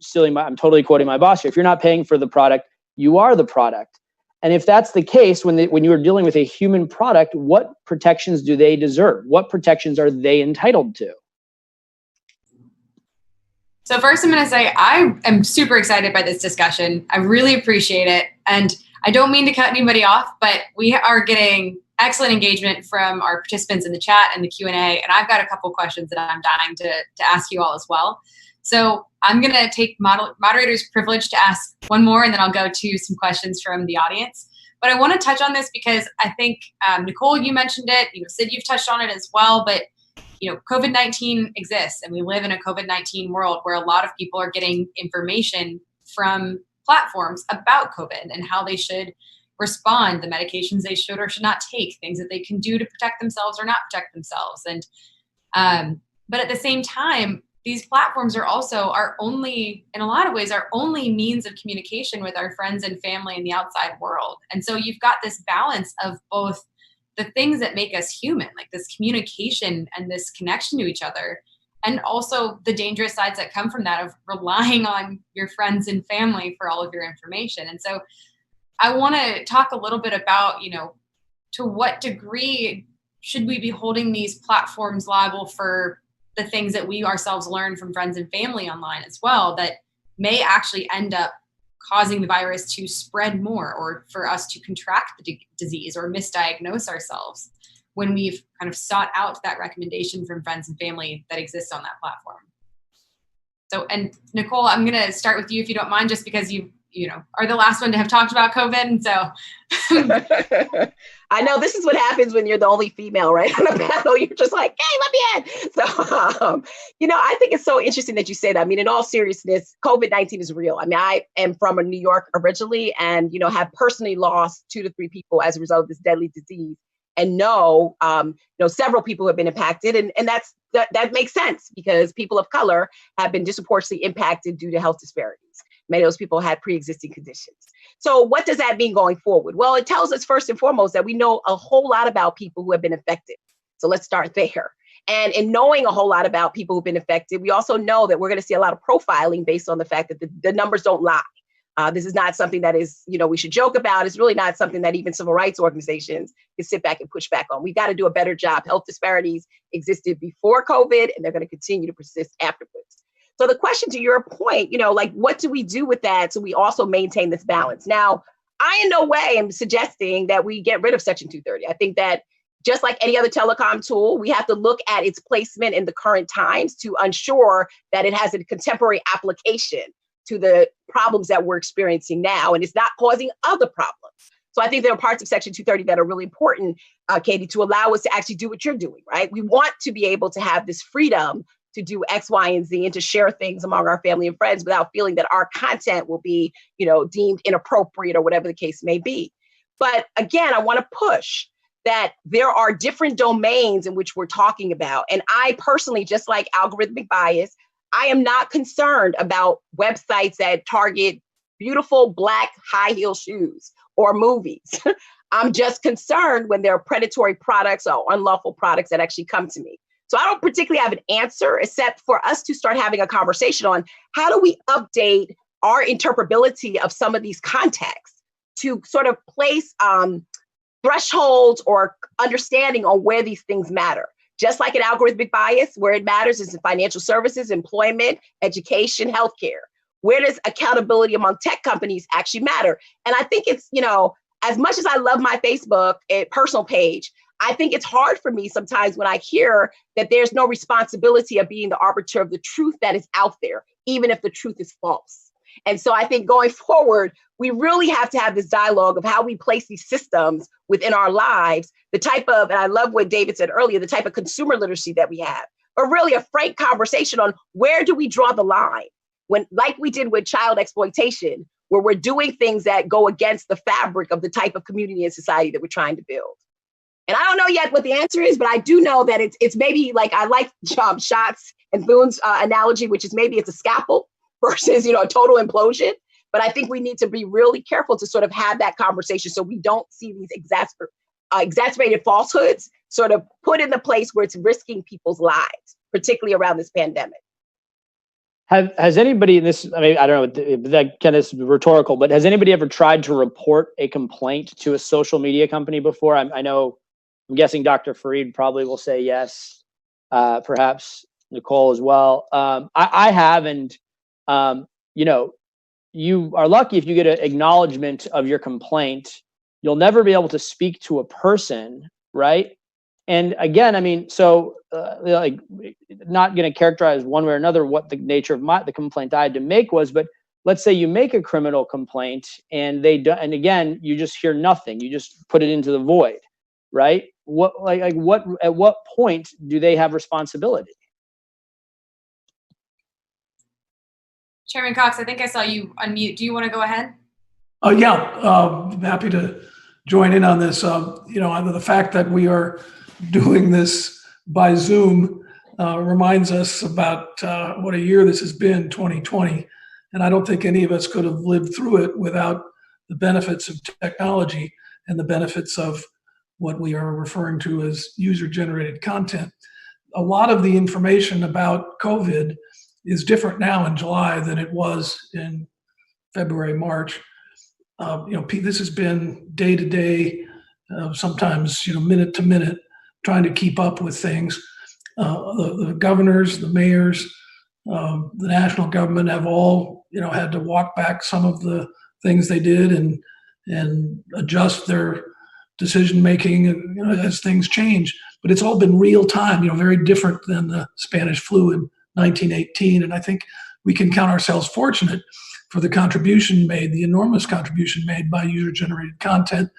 S6: totally quoting my boss here. If you're not paying for the product, you are the product. And if that's the case, when you are dealing with a human product, what protections do they deserve? What protections are they entitled to?
S1: So first, I'm going to say I am super excited by this discussion. I really appreciate it. And I don't mean to cut anybody off, but we are getting excellent engagement from our participants in the chat and the Q&A. And I've got a couple questions that I'm dying to ask you all as well. So I'm going to take moderator's privilege to ask one more, and then I'll go to some questions from the audience. But I want to touch on this because I think, Nicole, you mentioned it. Syd, you've touched on it as well. But COVID-19 exists, and we live in a COVID-19 world where a lot of people are getting information from platforms about COVID and how they should respond, the medications they should or should not take, things that they can do to protect themselves or not protect themselves. And But at the same time, these platforms are also our only, in a lot of ways, our only means of communication with our friends and family in the outside world. And so you've got this balance of both the things that make us human, like this communication and this connection to each other, and also the dangerous sides that come from that of relying on your friends and family for all of your information. And so I want to talk a little bit about, to what degree should we be holding these platforms liable for the things that we ourselves learn from friends and family online as well, that may actually end up causing the virus to spread more, or for us to contract the disease or misdiagnose ourselves when we've kind of sought out that recommendation from friends and family that exists on that platform. So, and Nicole, I'm going to start with you if you don't mind, just because you are the last one to have talked about COVID. And so
S5: I know this is what happens when you're the only female, right? On the panel, you're just like, hey, let me in. So, I think it's so interesting that you say that. I mean, in all seriousness, COVID-19 is real. I mean, I am from New York originally and, have personally lost 2 to 3 people as a result of this deadly disease, and know several people have been impacted. And that makes sense because people of color have been disproportionately impacted due to health disparities. Many of those people had pre-existing conditions. So what does that mean going forward? Well, it tells us first and foremost that we know a whole lot about people who have been affected. So let's start there. And in knowing a whole lot about people who've been affected, we also know that we're going to see a lot of profiling based on the fact that the numbers don't lie. This is not something that is, we should joke about. It's really not something that even civil rights organizations can sit back and push back on. We've got to do a better job. Health disparities existed before COVID, and they're going to continue to persist afterwards. So the question to your point, what do we do with that so we also maintain this balance? Now, I in no way am suggesting that we get rid of Section 230. I think that just like any other telecom tool, we have to look at its placement in the current times to ensure that it has a contemporary application to the problems that we're experiencing now, and it's not causing other problems. So I think there are parts of Section 230 that are really important, Katie, to allow us to actually do what you're doing, right? We want to be able to have this freedom to do X, Y, and Z and to share things among our family and friends without feeling that our content will be, deemed inappropriate or whatever the case may be. But again, I want to push that there are different domains in which we're talking about. And I personally, just like algorithmic bias, I am not concerned about websites that target beautiful Black high heel shoes or movies. I'm just concerned when there are predatory products or unlawful products that actually come to me. So I don't particularly have an answer, except for us to start having a conversation on how do we update our interpretability of some of these contexts to sort of place thresholds or understanding on where these things matter. Just like an algorithmic bias, where it matters is in financial services, employment, education, healthcare. Where does accountability among tech companies actually matter? And I think it's, as much as I love my Facebook personal page, I think it's hard for me sometimes when I hear that there's no responsibility of being the arbiter of the truth that is out there, even if the truth is false. And so I think going forward, we really have to have this dialogue of how we place these systems within our lives, the type of, and I love what David said earlier, the type of consumer literacy that we have, but really a frank conversation on where do we draw the line? When, like we did with child exploitation, where we're doing things that go against the fabric of the type of community and society that we're trying to build. And I don't know yet what the answer is, but I do know that it's maybe like, I like Shots and Thun's analogy, which is maybe it's a scalpel versus, a total implosion. But I think we need to be really careful to sort of have that conversation so we don't see these exacerbated falsehoods sort of put in the place where it's risking people's lives, particularly around this pandemic.
S6: Has anybody in this, I mean, I don't know, that kind of is rhetorical, but has anybody ever tried to report a complaint to a social media company before? I'm guessing Dr. Farid probably will say yes, perhaps Nicole as well. I have, and you are lucky if you get an acknowledgement of your complaint. You'll never be able to speak to a person, right? And again, I mean, so like, not going to characterize one way or another what the nature of the complaint I had to make was, but let's say you make a criminal complaint and and again, you just hear nothing. You just put it into the void, right? At what point do they have responsibility?
S1: Chairman Cox, I think I saw you unmute. Do you want to go ahead?
S2: I'm happy to join in on this. The fact that we are doing this by Zoom reminds us about what a year this has been, 2020. And I don't think any of us could have lived through it without the benefits of technology and the benefits of what we are referring to as user-generated content. A lot of the information about COVID is different now in July than it was in February, March. This has been day to day, sometimes minute to minute, trying to keep up with things. The governors, the mayors, the national government have all had to walk back some of the things they did and adjust their decision making as things change. But it's all been real time, very different than the Spanish flu in 1918. And I think we can count ourselves fortunate for the contribution made, the enormous contribution made by user-generated content,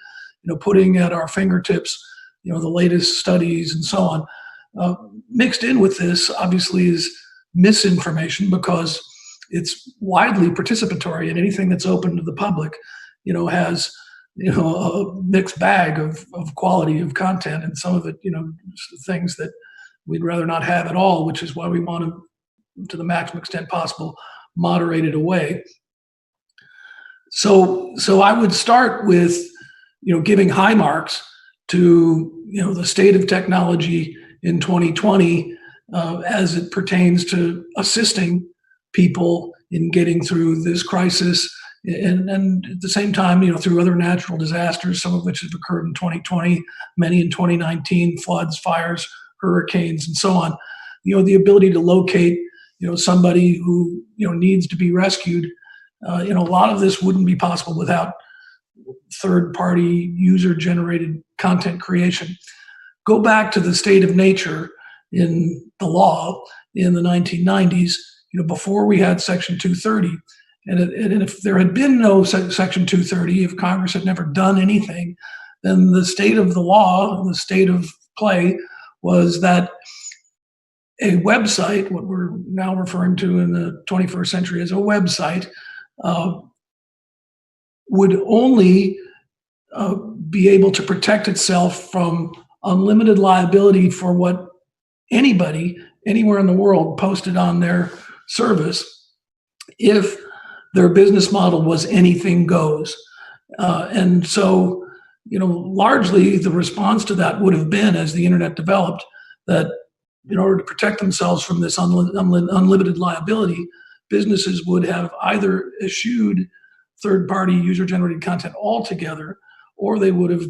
S2: putting at our fingertips, the latest studies and so on. Mixed in with this, obviously, is misinformation because it's widely participatory, and anything that's open to the public, has a mixed bag of quality of content, and some of it, things that we'd rather not have at all, which is why we want to the maximum extent possible, moderate it away. So I would start with, giving high marks to, the state of technology in 2020 as it pertains to assisting people in getting through this crisis. And at the same time, through other natural disasters, some of which have occurred in 2020, many in 2019, floods, fires, hurricanes, and so on. The ability to locate, somebody who, needs to be rescued. A lot of this wouldn't be possible without third-party user-generated content creation. Go back to the state of nature in the law in the 1990s, before we had Section 230. And if there had been no Section 230, if Congress had never done anything, then the state of the law, the state of play, was that a website, what we're now referring to in the 21st century as a website, would only be able to protect itself from unlimited liability for what anybody, anywhere in the world, posted on their service if their business model was anything goes. And so, largely the response to that would have been, as the internet developed, that in order to protect themselves from this unlimited liability, businesses would have either eschewed third-party user-generated content altogether, or they would have,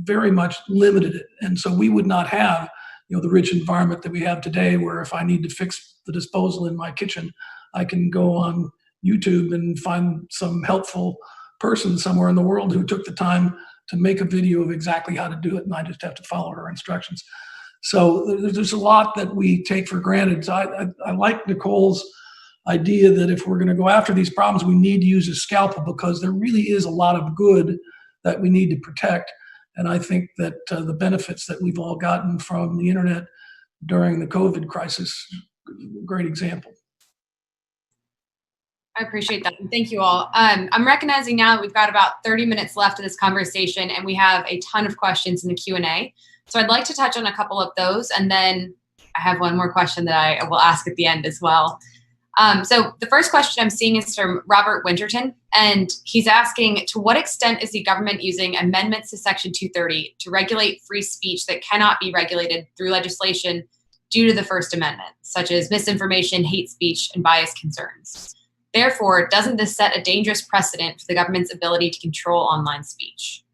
S2: very much limited it. And so we would not have, the rich environment that we have today, where if I need to fix the disposal in my kitchen, I can go on YouTube and find some helpful person somewhere in the world who took the time to make a video of exactly how to do it, and I just have to follow her instructions. So there's a lot that we take for granted. So I like Nicol's idea that if we're going to go after these problems, we need to use a scalpel, because there really is a lot of good that we need to protect. And I think that the benefits that we've all gotten from the internet during the COVID crisis, great example.
S1: I appreciate that. And thank you all. I'm recognizing now that we've got about 30 minutes left of this conversation, and we have a ton of questions in the Q&A. So I'd like to touch on a couple of those, and then I have one more question that I will ask at the end as well. So the first question I'm seeing is from Robert Winterton, and he's asking, to what extent is the government using amendments to Section 230 to regulate free speech that cannot be regulated through legislation due to the First Amendment, such as misinformation, hate speech, and bias concerns? Therefore, doesn't this set a dangerous precedent for the government's ability to control online speech?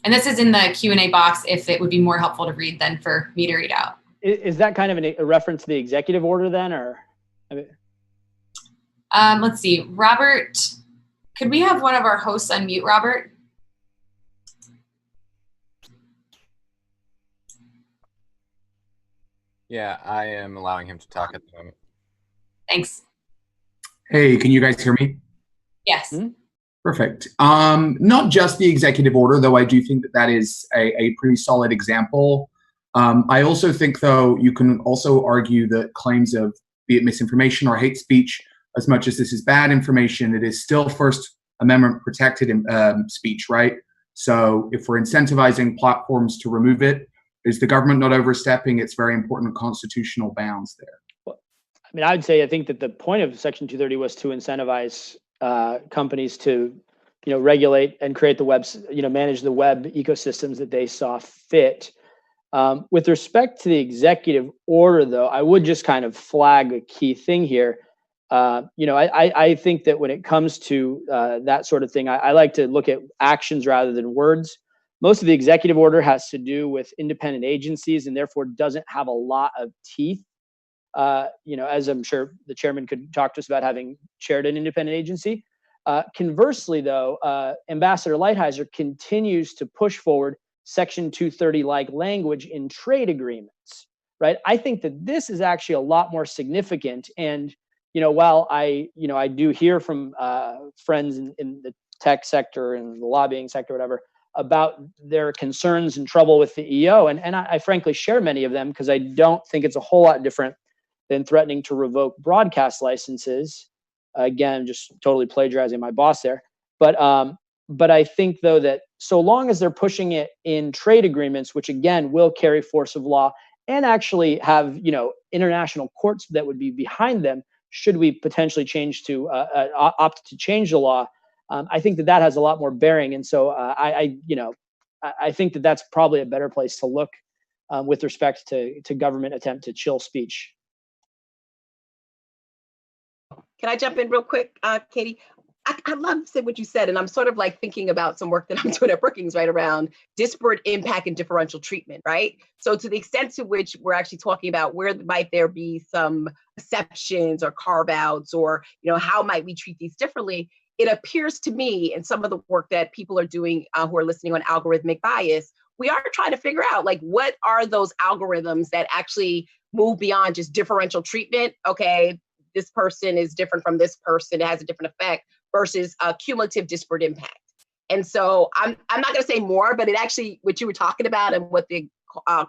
S1: And this is in the Q&A box if it would be more helpful to read than for me to read out.
S6: Is that kind of a reference to the executive order then, or?
S1: Let's see, Robert, could we have one of our hosts unmute Robert?
S7: Yeah, I am allowing him to talk at the moment.
S1: Thanks.
S8: Hey, can you guys hear me?
S1: Yes.
S6: Mm-hmm.
S8: Perfect. Not just the executive order, though I do think that is a pretty solid example. I also think, though, you can also argue that claims of, be it misinformation or hate speech, as much as this is bad information, it is still First Amendment protected speech, right? So if we're incentivizing platforms to remove it, Is the government not overstepping its very important constitutional bounds there?
S6: Well, I mean, I would say I think that the point of Section 230 was to incentivize companies to, regulate and create the web, manage the web ecosystems that they saw fit. With respect to the executive order, though, I would just kind of flag a key thing here. I think that when it comes to that sort of thing, I like to look at actions rather than words. Most of the executive order has to do with independent agencies and therefore doesn't have a lot of teeth. As I'm sure the chairman could talk to us about having chaired an independent agency. Conversely, though, Ambassador Lighthizer continues to push forward Section 230-like language in trade agreements, right? I think that this is actually a lot more significant. And, while I do hear from friends in the tech sector and the lobbying sector, whatever, about their concerns and trouble with the EO. And I frankly share many of them because I don't think it's a whole lot different than threatening to revoke broadcast licenses. Again, just totally plagiarizing my boss there. But I think, though, that so long as they're pushing it in trade agreements, which again will carry force of law and actually have, international courts that would be behind them, should we potentially change to opt to change the law, I think that has a lot more bearing. And so I think that that's probably a better place to look with respect to government attempt to chill speech.
S5: Can I jump in real quick, Katie? I love what you said, and I'm sort of like thinking about some work that I'm doing at Brookings, right, around disparate impact and differential treatment, right? So to the extent to which we're actually talking about where might there be some exceptions or carve-outs, or how might we treat these differently, it appears to me, in some of the work that people are doing who are listening on algorithmic bias, we are trying to figure out, like, what are those algorithms that actually move beyond just differential treatment? Okay, this person is different from this person, it has a different effect, versus cumulative disparate impact. And so I'm not going to say more, but it actually, what you were talking about and what the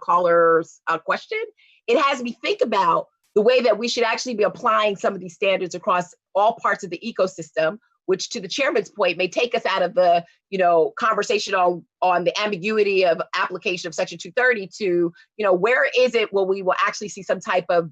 S5: caller's question, it has me think about the way that we should actually be applying some of these standards across all parts of the ecosystem, which, to the chairman's point, may take us out of the conversation on the ambiguity of application of Section 230 to, where is it where we will actually see some type of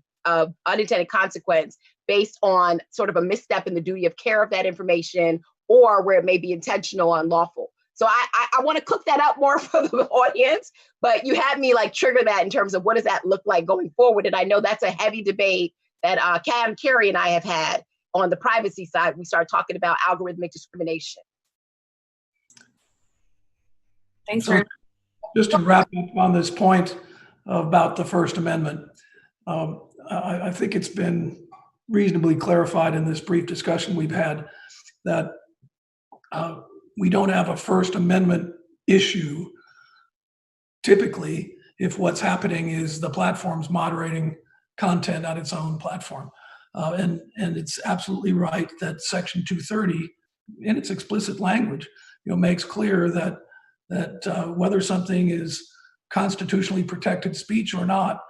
S5: unintended consequence based on sort of a misstep in the duty of care of that information, or where it may be intentional or unlawful. So I want to cook that up more for the audience, but you had me like trigger that in terms of what does that look like going forward. And I know that's a heavy debate that Carrie and I have had on the privacy side. We started talking about algorithmic discrimination.
S1: Thanks,
S2: so, just to wrap up on this point about the First Amendment, I think it's been reasonably clarified in this brief discussion we've had that we don't have a First Amendment issue typically if what's happening is the platform's moderating content on its own platform. And it's absolutely right that Section 230, in its explicit language, makes clear that whether something is constitutionally protected speech or not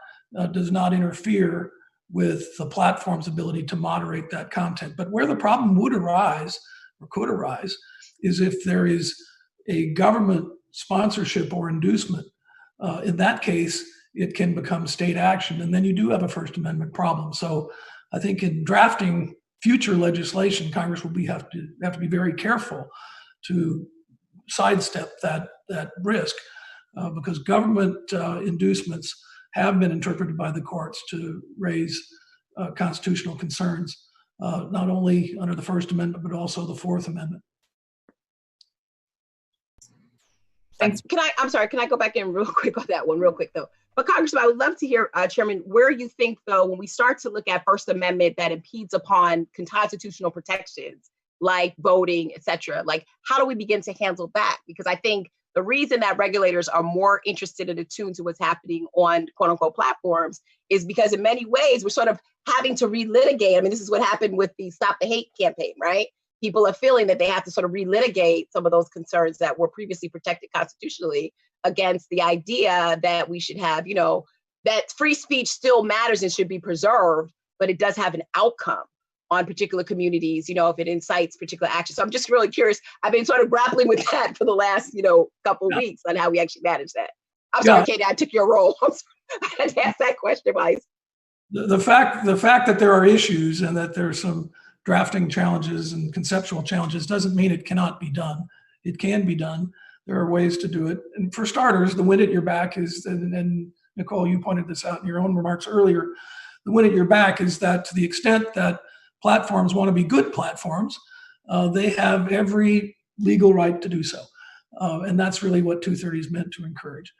S2: does not interfere with the platform's ability to moderate that content. But where the problem would arise, or could arise, is if there is a government sponsorship or inducement. In that case, it can become state action, and then you do have a First Amendment problem. So I think in drafting future legislation, Congress will have to be very careful to sidestep that risk, because government inducements have been interpreted by the courts to raise constitutional concerns, not only under the First Amendment, but also the Fourth Amendment.
S1: Thanks.
S5: Can I go back in real quick on that one real quick though? But Congressman, I would love to hear, Chairman, where you think though, when we start to look at First Amendment that impedes upon constitutional protections like voting, et cetera, like how do we begin to handle that? Because I think the reason that regulators are more interested and attuned to what's happening on quote unquote platforms is because in many ways we're sort of having to relitigate. I mean, this is what happened with the Stop the Hate campaign, right? People are feeling that they have to sort of relitigate some of those concerns that were previously protected constitutionally against the idea that we should have, that free speech still matters and should be preserved, but it does have an outcome on particular communities, if it incites particular action. So I'm just really curious. I've been sort of grappling with that for the last, couple of weeks on how we actually manage that. I'm sorry, Katie, I took your role. I had to ask that question, Vice.
S2: The fact that there are issues and that there are some drafting challenges and conceptual challenges doesn't mean it cannot be done. It can be done. There are ways to do it. And for starters, the wind at your back is, and Nicole, you pointed this out in your own remarks earlier, the wind at your back is that to the extent that platforms want to be good platforms, they have every legal right to do so. And that's really what 230 is meant to encourage.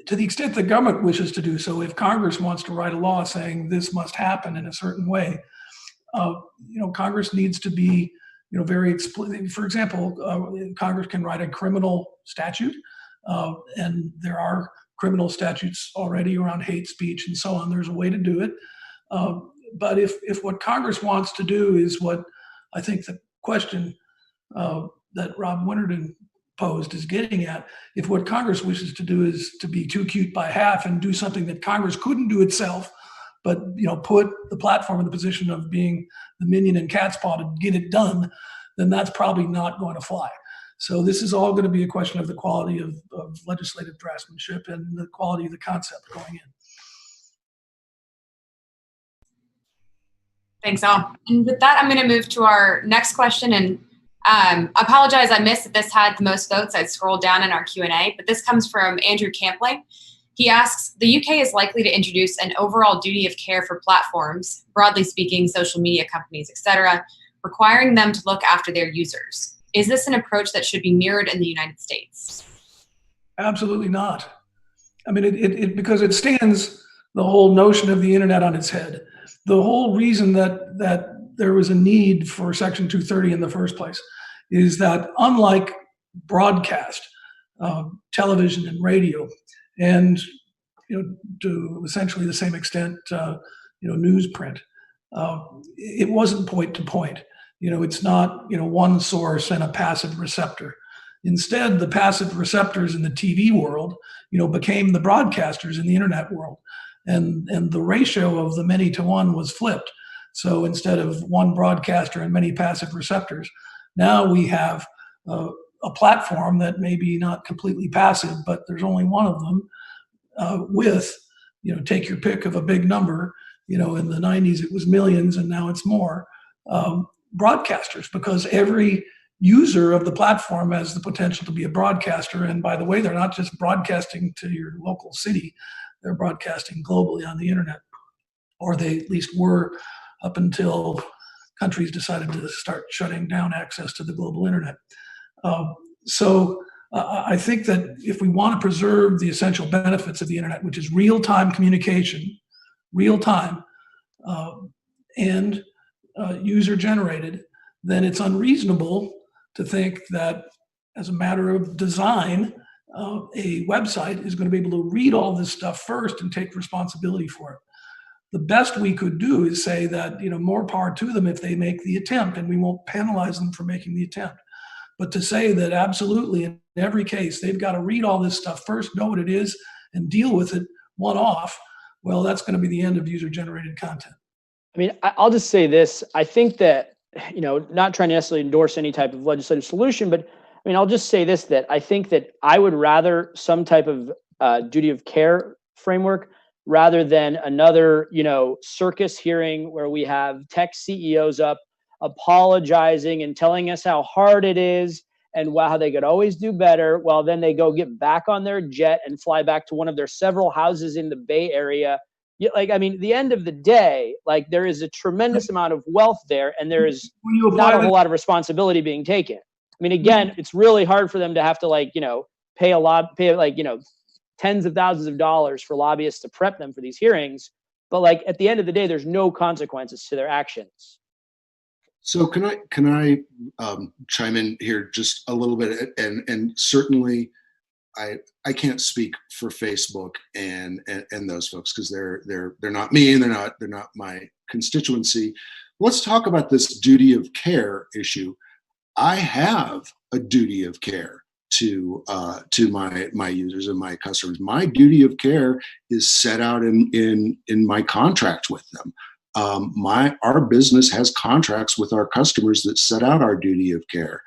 S2: To the extent the government wishes to do so, if Congress wants to write a law saying this must happen in a certain way, Congress needs to be, very explicit. For example, Congress can write a criminal statute, and there are criminal statutes already around hate speech and so on. There's a way to do it. But if what Congress wants to do is what I think the question that Rob Winterden posed is getting at, if what Congress wishes to do is to be too cute by half and do something that Congress couldn't do itself, but put the platform in the position of being the minion and cat's paw to get it done, then that's probably not going to fly. So this is all going to be a question of the quality of legislative draftsmanship and the quality of the concept going in.
S1: Thanks, Al. And with that, I'm going to move to our next question. And I apologize, I missed that this had the most votes. I scrolled down in our Q&A, but this comes from Andrew Campling. He asks, the UK is likely to introduce an overall duty of care for platforms, broadly speaking, social media companies, et cetera, requiring them to look after their users. Is this an approach that should be mirrored in the United States?
S2: Absolutely not. I mean, because it stands the whole notion of the internet on its head. The whole reason that there was a need for Section 230 in the first place is that unlike broadcast, television and radio, and to essentially the same extent, newsprint, it wasn't point to point. It's not one source and a passive receptor. Instead, the passive receptors in the TV world, became the broadcasters in the internet world, and the ratio of the many to one was flipped. So instead of one broadcaster and many passive receptors, now we have a platform that may be not completely passive, but there's only one of them with, take your pick of a big number. In the 90s it was millions, and now it's more broadcasters, because every user of the platform has the potential to be a broadcaster. And by the way, they're not just broadcasting to your local city, they're broadcasting globally on the internet, or they at least were up until countries decided to start shutting down access to the global internet. So I think that if we want to preserve the essential benefits of the internet, which is real-time communication, real-time, and user-generated, then it's unreasonable to think that as a matter of design, a website is going to be able to read all this stuff first and take responsibility for it. The best we could do is say that, more power to them if they make the attempt, and we won't penalize them for making the attempt. But to say that absolutely in every case, they've got to read all this stuff first, know what it is, and deal with it one-off, well, that's going to be the end of user-generated content.
S6: I mean, I'll just say this. I think that, not trying to necessarily endorse any type of legislative solution, but I mean, I'll just say this, that I think that I would rather some type of duty of care framework rather than another, circus hearing where we have tech CEOs up apologizing and telling us how hard it is and how they could always do better. Well, then they go get back on their jet and fly back to one of their several houses in the Bay Area. At the end of the day, there is a tremendous amount of wealth there, and there is not a whole lot of responsibility being taken. I mean, again, it's really hard for them to have to pay tens of thousands of dollars for lobbyists to prep them for these hearings. But at the end of the day, there's no consequences to their actions.
S4: So can I chime in here just a little bit? And certainly I can't speak for Facebook and those folks, because they're not me and they're not my constituency. Let's talk about this duty of care issue. I have a duty of care to my users and my customers. My duty of care is set out in my contract with them. Our business has contracts with our customers that set out our duty of care.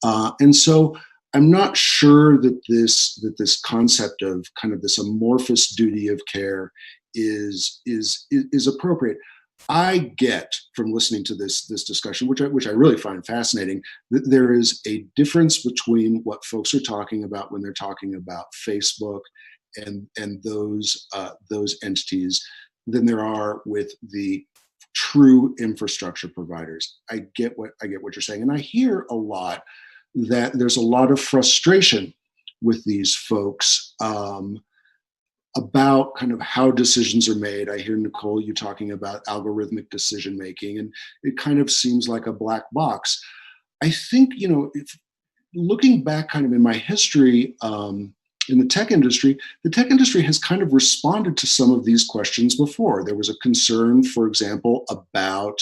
S4: And so I'm not sure that this concept of kind of this amorphous duty of care is appropriate. I get from listening to this discussion, which I really find fascinating, that there is a difference between what folks are talking about when they're talking about Facebook and those entities than there are with the true infrastructure providers. I get what you're saying, and I hear a lot that there's a lot of frustration with these folks about kind of how decisions are made. I hear, Nicole, you talking about algorithmic decision making, and it kind of seems like a black box. I think, if looking back kind of in my history in the tech industry has kind of responded to some of these questions before. There was a concern, for example, about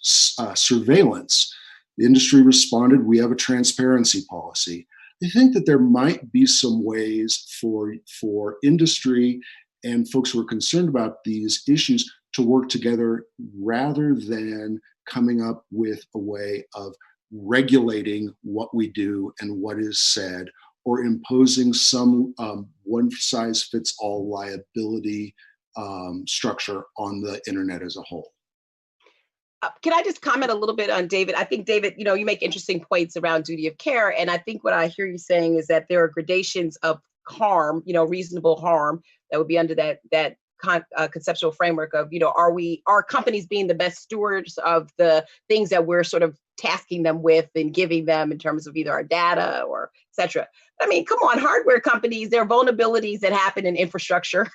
S4: surveillance. The industry responded, we have a transparency policy. I think that there might be some ways for industry and folks who are concerned about these issues to work together rather than coming up with a way of regulating what we do and what is said, or imposing some one-size-fits-all liability structure on the internet as a whole.
S5: Can I just comment a little bit on David? I think, David, you make interesting points around duty of care. And I think what I hear you saying is that there are gradations of harm, reasonable harm that would be under that conceptual framework of, are companies being the best stewards of the things that we're sort of tasking them with and giving them in terms of either our data or et cetera. I mean, come on, hardware companies, there are vulnerabilities that happen in infrastructure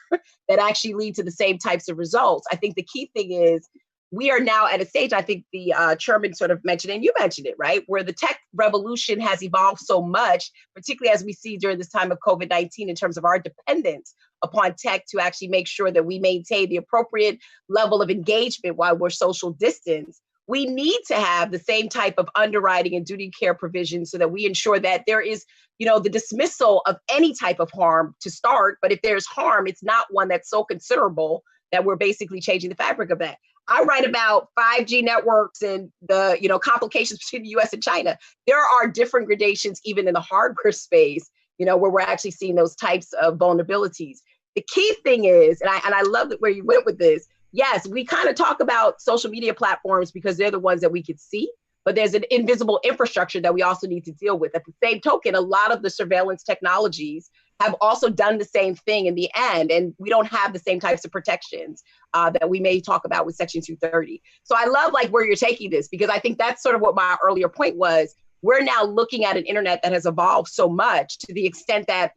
S5: that actually lead to the same types of results. I think the key thing is, we are now at a stage, I think the chairman sort of mentioned, and you mentioned it, right, where the tech revolution has evolved so much, particularly as we see during this time of COVID-19 in terms of our dependence upon tech to actually make sure that we maintain the appropriate level of engagement while we're social distance. We need to have the same type of underwriting and duty care provisions so that we ensure that there is, the dismissal of any type of harm to start. But if there's harm, it's not one that's so considerable that we're basically changing the fabric of that. I write about 5G networks and the complications between the US and China. There are different gradations even in the hardware space, where we're actually seeing those types of vulnerabilities. The key thing is, and I love where you went with this, yes, we kind of talk about social media platforms because they're the ones that we can see, but there's an invisible infrastructure that we also need to deal with. At the same token, a lot of the surveillance technologies have also done the same thing in the end, and we don't have the same types of protections that we may talk about with Section 230. So I love where you're taking this, because I think that's sort of what my earlier point was. We're now looking at an internet that has evolved so much to the extent that,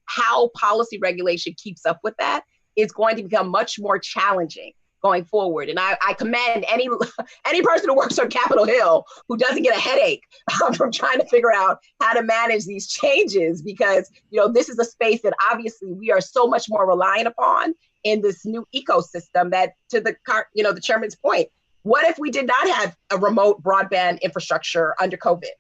S5: how policy regulation keeps up with that is going to become much more challenging going forward. And I commend any person who works on Capitol Hill who doesn't get a headache from trying to figure out how to manage these changes, because, this is a space that obviously we are so much more reliant upon in this new ecosystem that, to the chairman's point, what if we did not have a remote broadband infrastructure under COVID?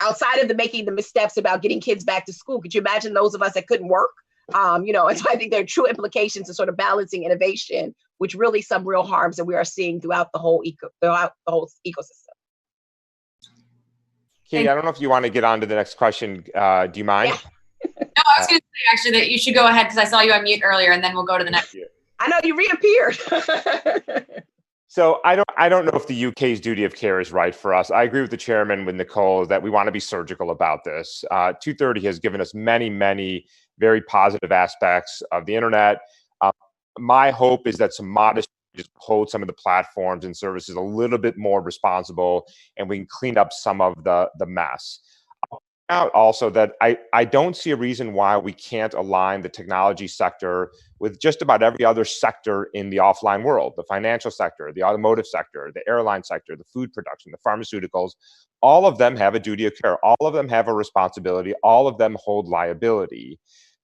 S5: Outside of making the missteps about getting kids back to school, could you imagine those of us that couldn't work? And so I think there are true implications of sort of balancing innovation, which really some real harms that we are seeing throughout the whole ecosystem.
S3: Katie, I don't know if you want to get on to the next question. Do you mind?
S5: Yeah.
S1: No, I was going to say actually that you should go ahead because I saw you on mute earlier, and then we'll go to the next.
S5: I know you reappeared.
S3: So I don't know if the UK's duty of care is right for us. I agree with the chairman, with Nicole, that we want to be surgical about this. 230 has given us many, many very positive aspects of the internet. My hope is that some modest just hold some of the platforms and services a little bit more responsible, and we can clean up some of the mess. I'll point out also that I don't see a reason why we can't align the technology sector with just about every other sector in the offline world: the financial sector, the automotive sector, the airline sector, the food production, the pharmaceuticals. All of them have a duty of care. All of them have a responsibility. All of them hold liability.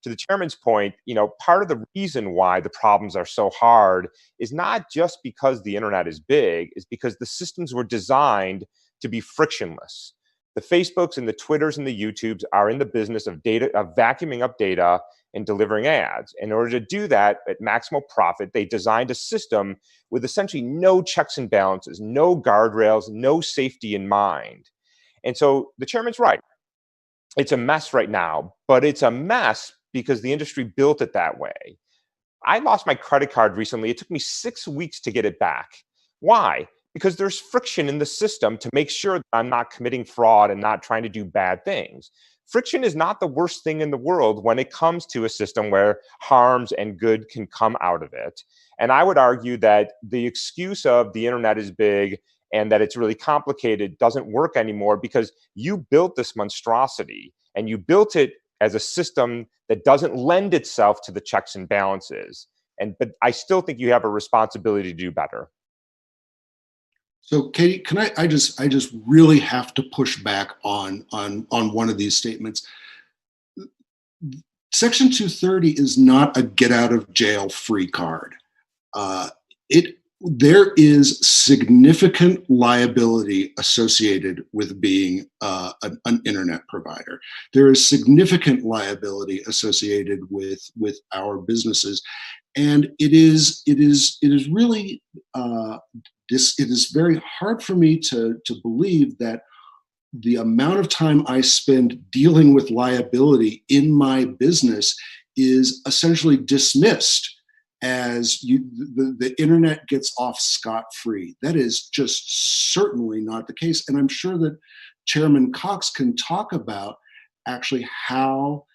S3: To the chairman's point, part of the reason why the problems are so hard is not just because the internet is big, is because the systems were designed to be frictionless. The Facebooks and the Twitters and the YouTubes are in the business of vacuuming up data and delivering ads. In order to do that at maximal profit, they designed a system with essentially no checks and balances, no guardrails, no safety in mind. And so the chairman's right. It's a mess right now, but it's a mess because the industry built it that way. I lost my credit card recently. It took me 6 weeks to get it back. Why? Because there's friction in the system to make sure that I'm not committing fraud and not trying to do bad things. Friction is not the worst thing in the world when it comes to a system where harms and good can come out of it. And I would argue that the excuse of the internet is big and that it's really complicated doesn't work anymore, because you built this monstrosity and you built it as a system that doesn't lend itself to the checks and balances. But I still think you have a responsibility to do better.
S4: So, Katie, can I just really have to push back on one of these statements. Section 230 is not a get out of jail free card. There is significant liability associated with being an internet provider. There is significant liability associated with our businesses, and it is really it is very hard for me to believe that the amount of time I spend dealing with liability in my business is essentially dismissed as the internet gets off scot-free. That is just certainly not the case. And I'm sure that Chairman Cox can talk about actually how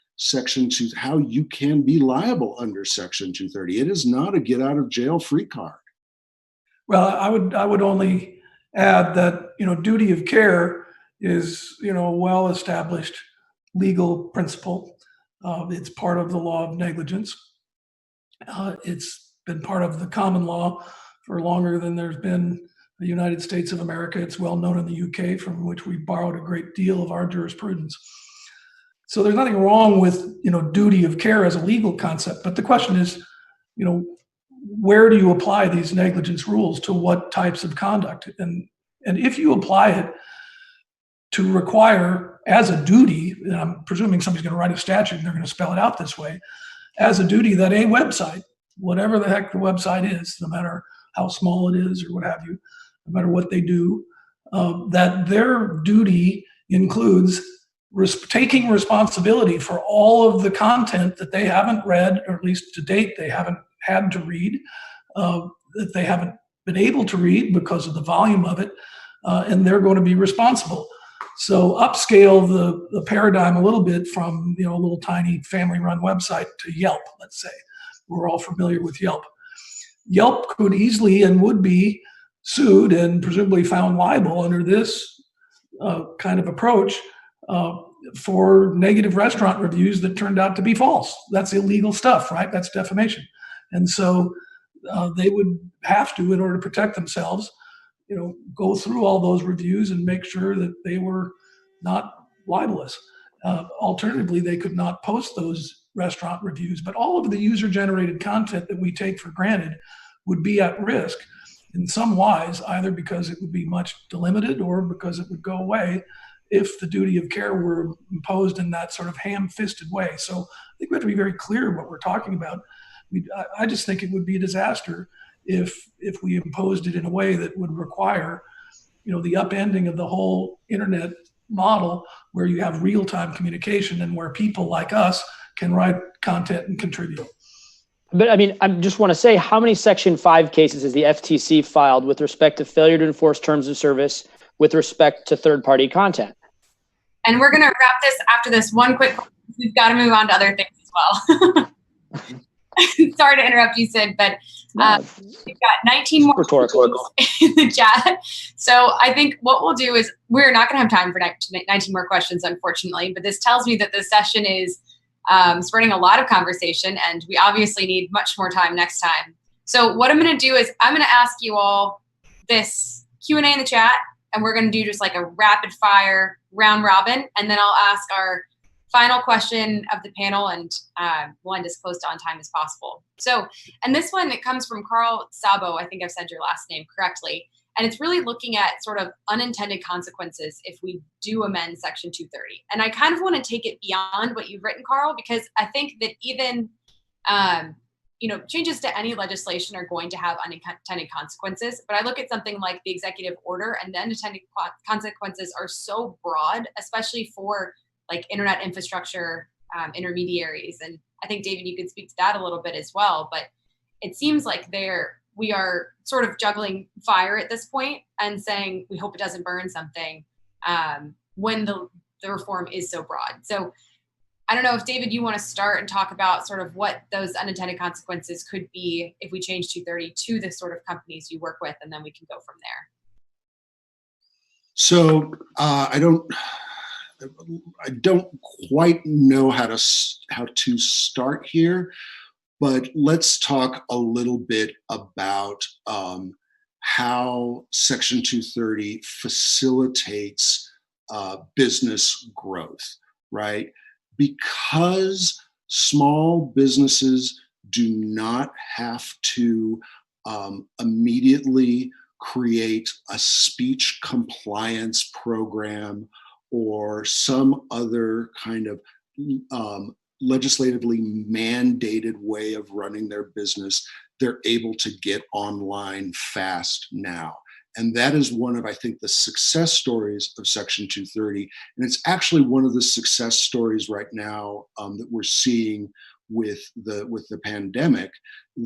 S4: how you can be liable under Section 230. It is not a get out of jail free card.
S2: Well, I would only add that, duty of care is, a well-established legal principle. It's part of the law of negligence. It's been part of the common law for longer than there's been the United States of America. It's well known in the UK, from which we borrowed a great deal of our jurisprudence. So there's nothing wrong with, duty of care as a legal concept. But the question is, where do you apply these negligence rules to what types of conduct? And if you apply it to require as a duty, and I'm presuming somebody's going to write a statute and they're going to spell it out this way, as a duty that a website, whatever the heck the website is, no matter how small it is or what have you, no matter what they do, that their duty includes taking responsibility for all of the content that they haven't read, or at least to date they haven't had to read, that they haven't been able to read because of the volume of it, and they're going to be responsible. So upscale the paradigm a little bit from a little tiny family-run website to Yelp, let's say. We're all familiar with Yelp. Yelp could easily and would be sued and presumably found liable under this kind of approach for negative restaurant reviews that turned out to be false. That's illegal stuff, right? That's defamation. And so they would have to, in order to protect themselves, go through all those reviews and make sure that they were not libelous. Alternatively, they could not post those restaurant reviews, but all of the user-generated content that we take for granted would be at risk in some wise, either because it would be much delimited or because it would go away if the duty of care were imposed in that sort of ham-fisted way. So I think we have to be very clear what we're talking about. I just think it would be a disaster if we imposed it in a way that would require, the upending of the whole internet model, where you have real-time communication and where people like us can write content and contribute.
S6: But I just want to say, how many Section 5 cases has the FTC filed with respect to failure to enforce terms of service with respect to third-party content?
S1: And we're going to wrap this after this one quick. We've got to move on to other things as well. Sorry to interrupt you, Syd, but we've got 19 more questions in the chat. So I think what we'll do is, we're not going to have time for 19 more questions, unfortunately, but this tells me that this session is spreading a lot of conversation, and we obviously need much more time next time. So what I'm going to do is, I'm going to ask you all this Q&A in the chat, and we're going to do just like a rapid fire round robin, and then I'll ask our final question of the panel, and we'll end as close to on time as possible. So, and this one, it comes from Carl Sabo. I think I've said your last name correctly. And it's really looking at sort of unintended consequences if we do amend Section 230. And I kind of want to take it beyond what you've written, Carl, because I think that even changes to any legislation are going to have unintended consequences. But I look at something like the executive order, and the unintended consequences are so broad, especially for like internet infrastructure intermediaries. And I think, David, you could speak to that a little bit as well. But it seems like we are sort of juggling fire at this point and saying we hope it doesn't burn something when the reform is so broad. So I don't know if, David, you want to start and talk about sort of what those unintended consequences could be if we change 230 to the sort of companies you work with, and then we can go from there.
S4: So I don't quite know how to start here, but let's talk a little bit about how Section 230 facilitates business growth, right? Because small businesses do not have to immediately create a speech compliance program or some other kind of legislatively mandated way of running their business, they're able to get online fast now. And that is one of, I think, the success stories of Section 230. And it's actually one of the success stories right now that we're seeing with the pandemic,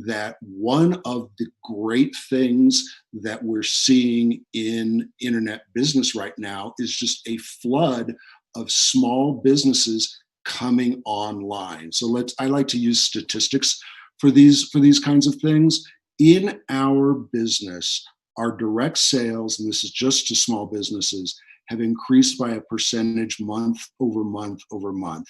S4: that one of the great things that we're seeing in internet business right now is just a flood of small businesses coming online. So I like to use statistics for these kinds of things. In our business, our direct sales, and this is just to small businesses, have increased by a percentage month over month over month.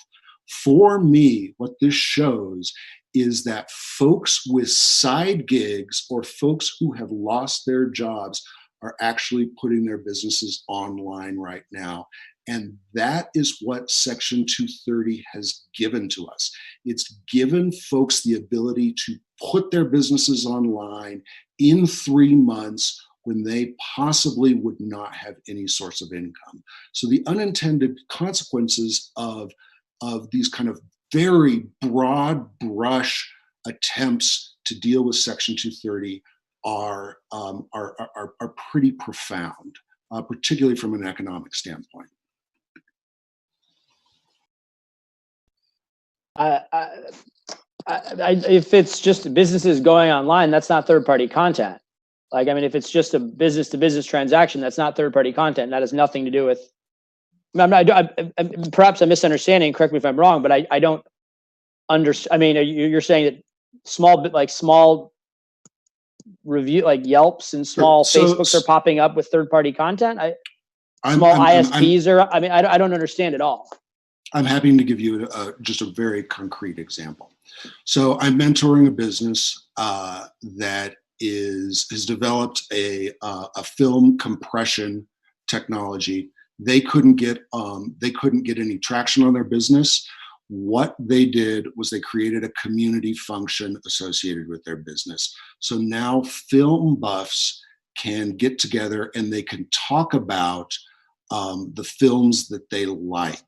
S4: For me, what this shows is that folks with side gigs or folks who have lost their jobs are actually putting their businesses online right now. And that is what Section 230 has given to us. It's given folks the ability to put their businesses online in 3 months when they possibly would not have any source of income. So the unintended consequences of these kind of very broad brush attempts to deal with Section 230 are pretty profound, particularly from an economic standpoint.
S6: If it's just businesses going online, that's not third-party content. Like, I mean, if it's just a business-to-business transaction, that's not third-party content. That has nothing to do with. Perhaps I'm misunderstanding. Correct me if I'm wrong, but I don't understand. I mean, you're saying that small review, like Yelps and small Facebooks are popping up with third-party content. Small ISPs are. I mean, I don't understand at all.
S4: I'm happy to give you just a very concrete example. So I'm mentoring a business that has developed a film compression technology. They couldn't get any traction on their business. What they did was they created a community function associated with their business. So now film buffs can get together and they can talk about the films that they like.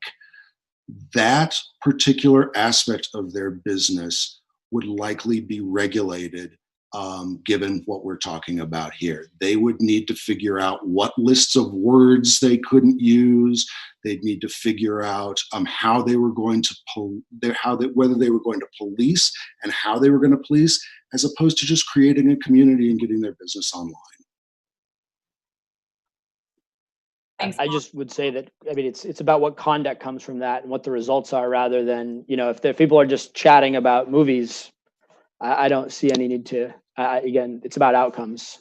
S4: That particular aspect of their business would likely be regulated, given what we're talking about here. They would need to figure out what lists of words they couldn't use. They'd need to figure out how they were going to whether they were going to police and how they were going to police, as opposed to just creating a community and getting their business online.
S6: I just would say that, I mean, it's about what conduct comes from that and what the results are, rather than, if people are just chatting about movies, I don't see any need to, again, it's about outcomes.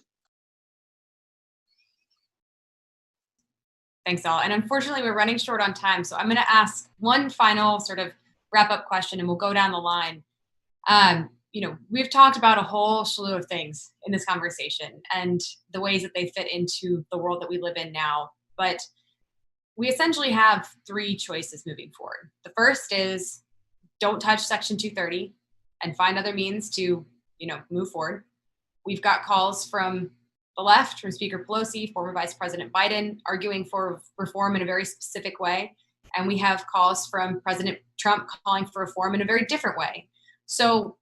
S1: Thanks, all. And unfortunately, we're running short on time. So I'm going to ask one final sort of wrap up question and we'll go down the line. We've talked about a whole slew of things in this conversation and the ways that they fit into the world that we live in now. But we essentially have 3 choices moving forward. The first is don't touch Section 230 and find other means to, move forward. We've got calls from the left, from Speaker Pelosi, former Vice President Biden, arguing for reform in a very specific way. And we have calls from President Trump calling for reform in a very different way. So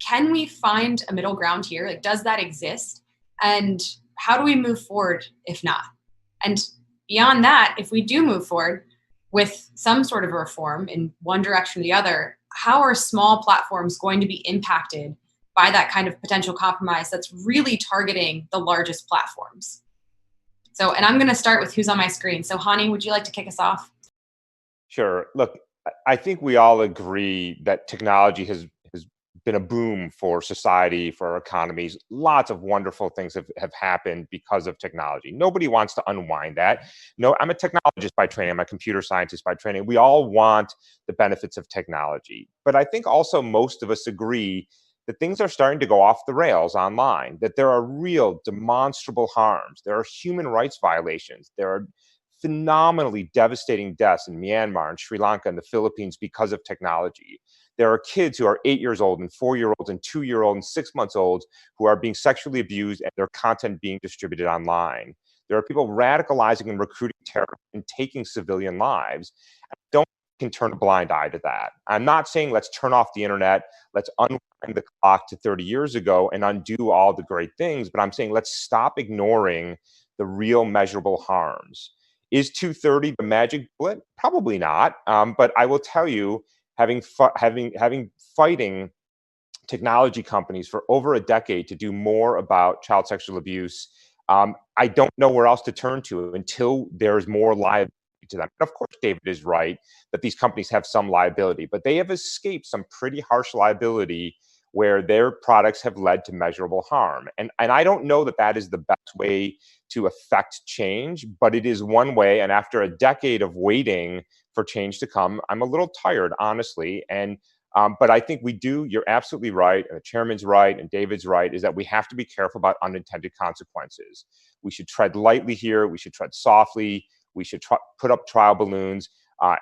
S1: can we find a middle ground here? Like, does that exist? And how do we move forward if not? And beyond that, if we do move forward with some sort of a reform in one direction or the other, how are small platforms going to be impacted by that kind of potential compromise that's really targeting the largest platforms? So, and I'm going to start with who's on my screen. So, Hany, would you like to kick us off?
S3: Sure. Look, I think we all agree that technology has been a boom for society, for our economies. Lots of wonderful things have happened because of technology. Nobody wants to unwind that. No, I'm a technologist by training. I'm a computer scientist by training. We all want the benefits of technology. But I think also most of us agree that things are starting to go off the rails online, that there are real demonstrable harms. There are human rights violations. There are phenomenally devastating deaths in Myanmar and Sri Lanka and the Philippines because of technology. There are kids who are 8 years old and 4-year-olds and 2-year-olds and 6 months old who are being sexually abused and their content being distributed online. There are people radicalizing and recruiting terrorists and taking civilian lives. Don't can turn a blind eye to that. I'm not saying let's turn off the internet, let's unwind the clock to 30 years ago and undo all the great things, but I'm saying let's stop ignoring the real measurable harms. Is 230 the magic bullet? Probably not. But I will tell you, having fighting technology companies for over a decade to do more about child sexual abuse, I don't know where else to turn to until there's more liability to them. And of course, David is right that these companies have some liability, but they have escaped some pretty harsh liability where their products have led to measurable harm. And I don't know that that is the best way to affect change, but it is one way. And after a decade of waiting for change to come, I'm a little tired, honestly. And but I think we do, you're absolutely right, and the chairman's right, and David's right, is that we have to be careful about unintended consequences. We should tread lightly here, we should tread softly, we should put up trial balloons,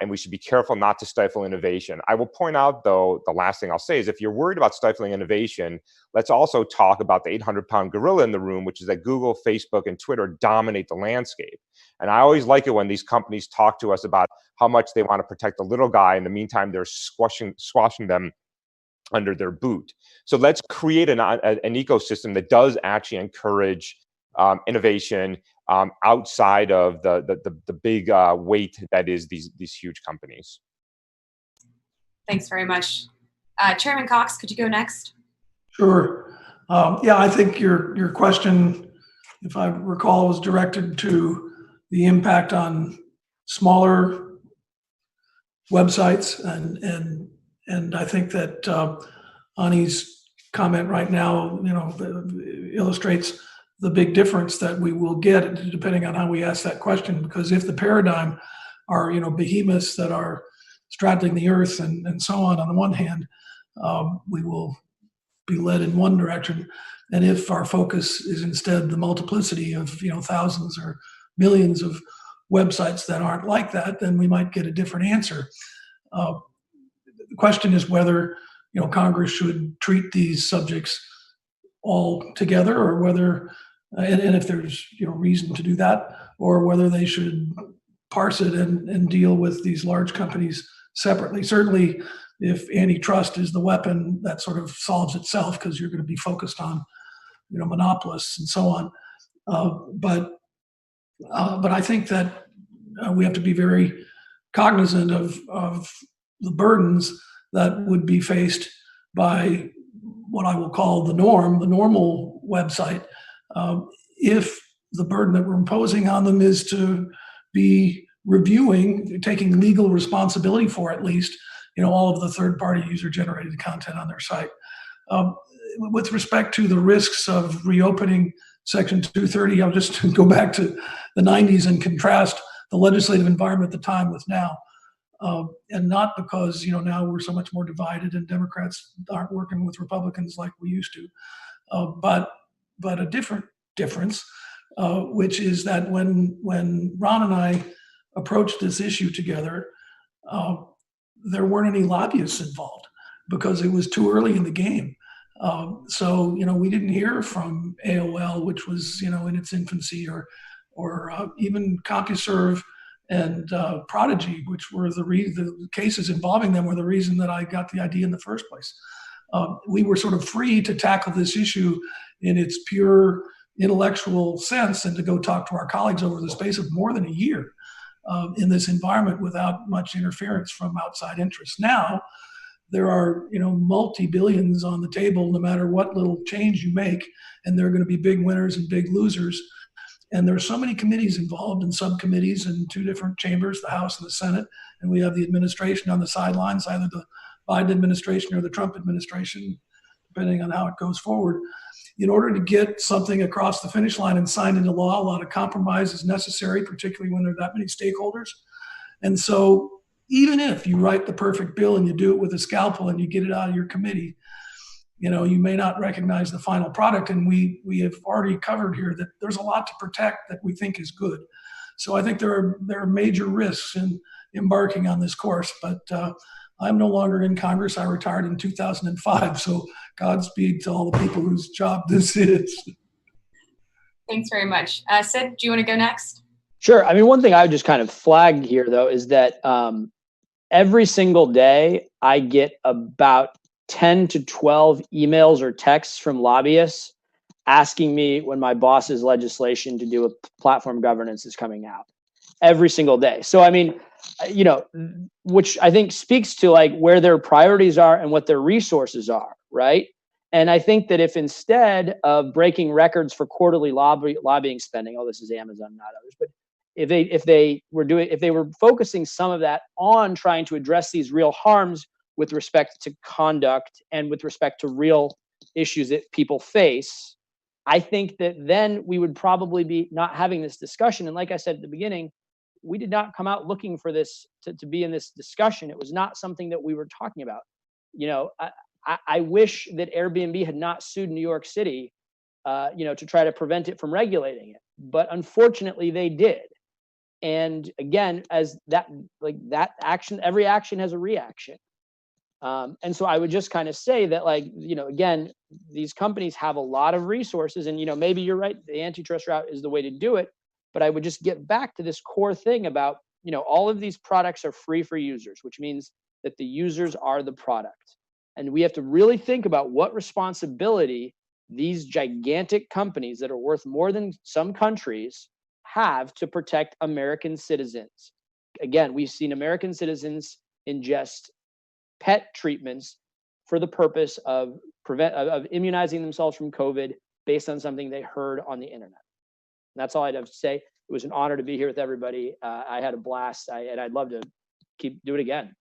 S3: and we should be careful not to stifle innovation. I will point out, though, the last thing I'll say is if you're worried about stifling innovation, let's also talk about the 800-pound gorilla in the room, which is that Google, Facebook, and Twitter dominate the landscape. And I always like it when these companies talk to us about how much they want to protect the little guy. In the meantime, they're squashing them under their boot. So let's create an ecosystem that does actually encourage innovation outside of the big weight that is these huge companies.
S1: Thanks very much. Chairman Cox, could you go next?
S2: Sure. Yeah, I think your question, if I recall, was directed to the impact on smaller websites, and I think that Hany's comment right now, illustrates the big difference that we will get depending on how we ask that question. Because if the paradigm are behemoths that are straddling the earth and so on the one hand, we will be led in one direction. And if our focus is instead the multiplicity of thousands or millions of websites that aren't like that, then we might get a different answer. The question is whether Congress should treat these subjects all together, or whether, and if there's reason to do that, or whether they should parse it and deal with these large companies separately. Certainly, if antitrust is the weapon, that sort of solves itself because you're going to be focused on monopolists and so on. But I think that we have to be very cognizant of the burdens that would be faced by what I will call the normal website, if the burden that we're imposing on them is to be reviewing, taking legal responsibility for at least, all of the third-party user-generated content on their site. With respect to the risks of reopening Section 230, I'll just go back to the 90s and contrast the legislative environment at the time with now. And not because now we're so much more divided and Democrats aren't working with Republicans like we used to, but a difference, which is that when Ron and I approached this issue together, there weren't any lobbyists involved because it was too early in the game. So we didn't hear from AOL, which was in its infancy, or even CompuServe and Prodigy, which were the cases involving them were the reason that I got the idea in the first place. we were sort of free to tackle this issue in its pure intellectual sense and to go talk to our colleagues over the space of more than a year in this environment without much interference from outside interests. Now, there are, multi-billions on the table, no matter what little change you make, and there are going to be big winners and big losers. And there are so many committees involved and subcommittees in two different chambers, the House and the Senate, and we have the administration on the sidelines, either the Biden administration or the Trump administration, depending on how it goes forward. In order to get something across the finish line and signed into law, a lot of compromise is necessary, particularly when there are that many stakeholders. And so even if you write the perfect bill and you do it with a scalpel and you get it out of your committee, you may not recognize the final product. And we have already covered here that there's a lot to protect that we think is good. So I think there are major risks in embarking on this course, but I'm no longer in Congress. I retired in 2005. So Godspeed to all the people whose job this is.
S1: Thanks very much. Syd, do you want to go next?
S6: Sure. I mean, one thing I would just kind of flag here, though, is that every single day I get about 10 to 12 emails or texts from lobbyists asking me when my boss's legislation to do a platform governance is coming out. Every single day. So, I mean, which I think speaks to like where their priorities are and what their resources are, right? And I think that if instead of breaking records for quarterly lobbying spending, this is Amazon, not others, but if they were focusing some of that on trying to address these real harms with respect to conduct and with respect to real issues that people face, I think that then we would probably be not having this discussion. And like I said at the beginning, we did not come out looking for this to be in this discussion. It was not something that we were talking about. I wish that Airbnb had not sued New York City, to try to prevent it from regulating it. But unfortunately, they did. And again, as that action, every action has a reaction. And so I would just kind of say that, again, these companies have a lot of resources, and maybe you're right, the antitrust route is the way to do it. But I would just get back to this core thing about, all of these products are free for users, which means that the users are the product. And we have to really think about what responsibility these gigantic companies that are worth more than some countries have to protect American citizens. Again, we've seen American citizens ingest pet treatments for the purpose of immunizing themselves from COVID based on something they heard on the internet. And that's all I'd have to say. It was an honor to be here with everybody. I had a blast, and I'd love to do it again.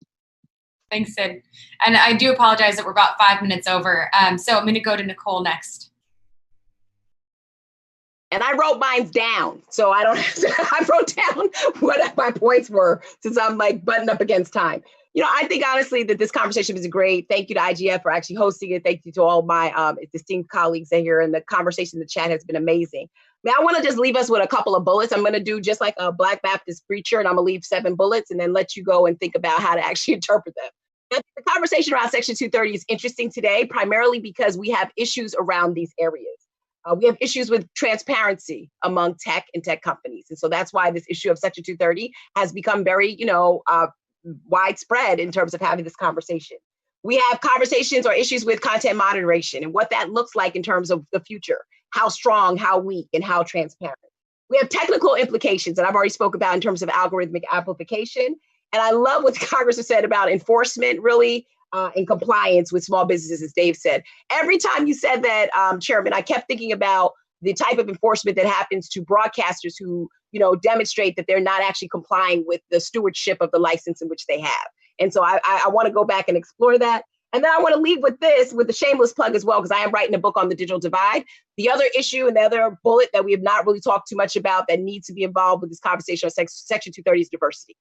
S1: Thanks, Syd. And I do apologize that we're about 5 minutes over. So I'm going to go to Nicol next.
S5: And I wrote mine down, so I don't have to, I wrote down what my points were since I'm buttoned up against time. I think honestly that this conversation was great. Thank you to IGF for actually hosting it. Thank you to all my esteemed colleagues that are here, and the conversation in the chat has been amazing. Now, I want to just leave us with a couple of bullets. I'm going to do just like a Black Baptist preacher, and I'm going to leave 7 bullets and then let you go and think about how to actually interpret them. The conversation around Section 230 is interesting today, primarily because we have issues around these areas. We have issues with transparency among tech and tech companies. And so that's why this issue of Section 230 has become very, widespread in terms of having this conversation. We have conversations or issues with content moderation and what that looks like in terms of the future, how strong, how weak, and how transparent. We have technical implications that I've already spoke about in terms of algorithmic amplification. And I love what Congress has said about enforcement, really, in compliance with small businesses, as Dave said. Every time you said that, Chairman, I kept thinking about the type of enforcement that happens to broadcasters who, demonstrate that they're not actually complying with the stewardship of the license in which they have. And so I want to go back and explore that. And then I want to leave with this, with a shameless plug as well, because I am writing a book on the digital divide. The other issue and the other bullet that we have not really talked too much about that needs to be involved with this conversation on Section 230 is diversity.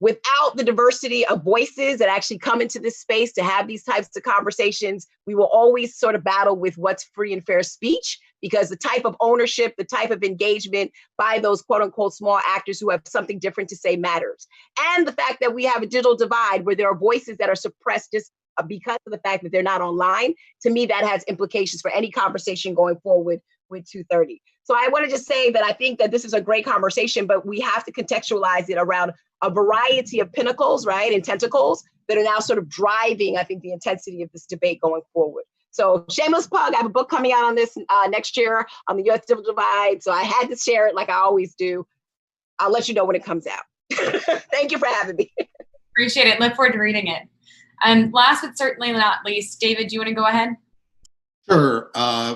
S5: Without the diversity of voices that actually come into this space to have these types of conversations, we will always sort of battle with what's free and fair speech, because the type of ownership, the type of engagement by those quote unquote small actors who have something different to say matters. And the fact that we have a digital divide where there are voices that are suppressed just because of the fact that they're not online, to me, that has implications for any conversation going forward with 230. So I want to just say that I think that this is a great conversation, but we have to contextualize it around a variety of pinnacles, right, and tentacles that are now sort of driving, I think, the intensity of this debate going forward. So shameless plug, I have a book coming out on this next year on the U.S. Civil Divide. So I had to share it like I always do. I'll let you know when it comes out. Thank you for having me.
S1: Appreciate it. Look forward to reading it. And last but certainly not least, David, do you want to go ahead?
S4: Sure.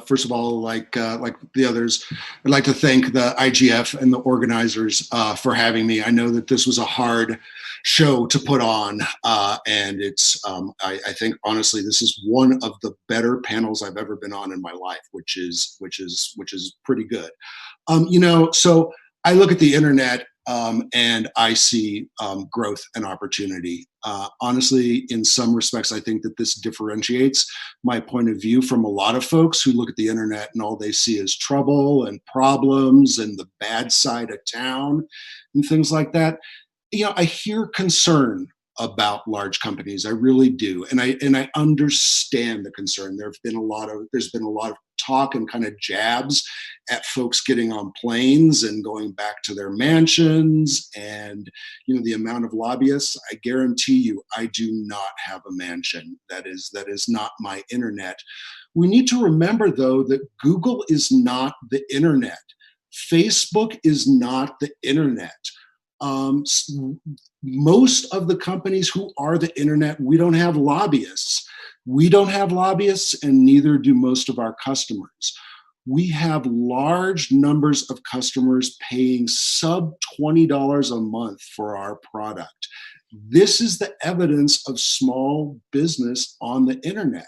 S4: First of all, like the others, I'd like to thank the IGF and the organizers for having me. I know that this was a hard show to put on, and it's I think honestly this is one of the better panels I've ever been on in my life, which is pretty good. So I look at the internet and I see growth and opportunity. Honestly, in some respects, I think that this differentiates my point of view from a lot of folks who look at the internet and all they see is trouble and problems and the bad side of town and things like that. I hear concern about large companies. I really do, and I understand the concern. There's been a lot of talk and kind of jabs at folks getting on planes and going back to their mansions, and the amount of lobbyists. I guarantee you, I do not have a mansion. That is not my internet. We need to remember, though, that Google is not the internet. Facebook is not the internet. Most of the companies who are the internet, we don't have lobbyists. We don't have lobbyists, and neither do most of our customers. We have large numbers of customers paying sub $20 a month for our product. This is the evidence of small business on the internet.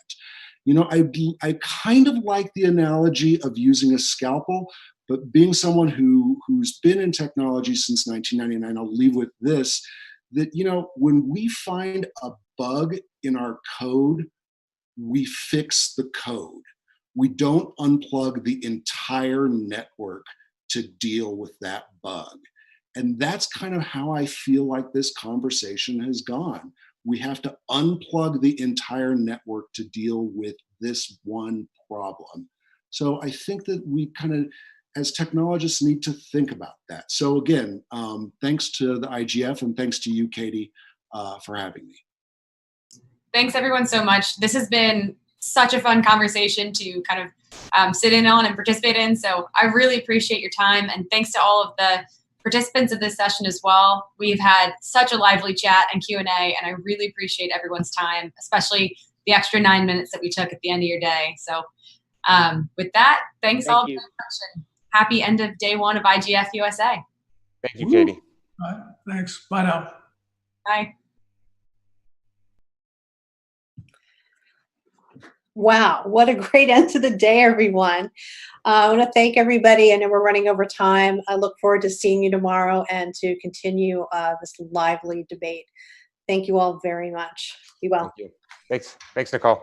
S4: I kind of like the analogy of using a scalpel, but being someone who's been in technology since 1999, I'll leave with this, that, when we find a bug in our code, we fix the code. We don't unplug the entire network to deal with that bug. And that's kind of how I feel like this conversation has gone. We have to unplug the entire network to deal with this one problem. So I think that we kind of, as technologists, need to think about that. So again, thanks to the IGF and thanks to you, Katie, for having me.
S1: Thanks everyone so much. This has been such a fun conversation to kind of sit in on and participate in. So I really appreciate your time, and thanks to all of the participants of this session as well. We've had such a lively chat and Q&A, and I really appreciate everyone's time, especially the extra 9 minutes that we took at the end of your day. So with that, thanks all very much, and happy end of day one of IGF USA.
S3: Thank you, Katie.
S2: All right, thanks. Bye now.
S1: Bye.
S9: Wow, what a great end to the day, everyone. I want to thank everybody. I know we're running over time. I look forward to seeing you tomorrow and to continue this lively debate. Thank you all very much. Be well.
S3: Thank you. Thanks, Nicole.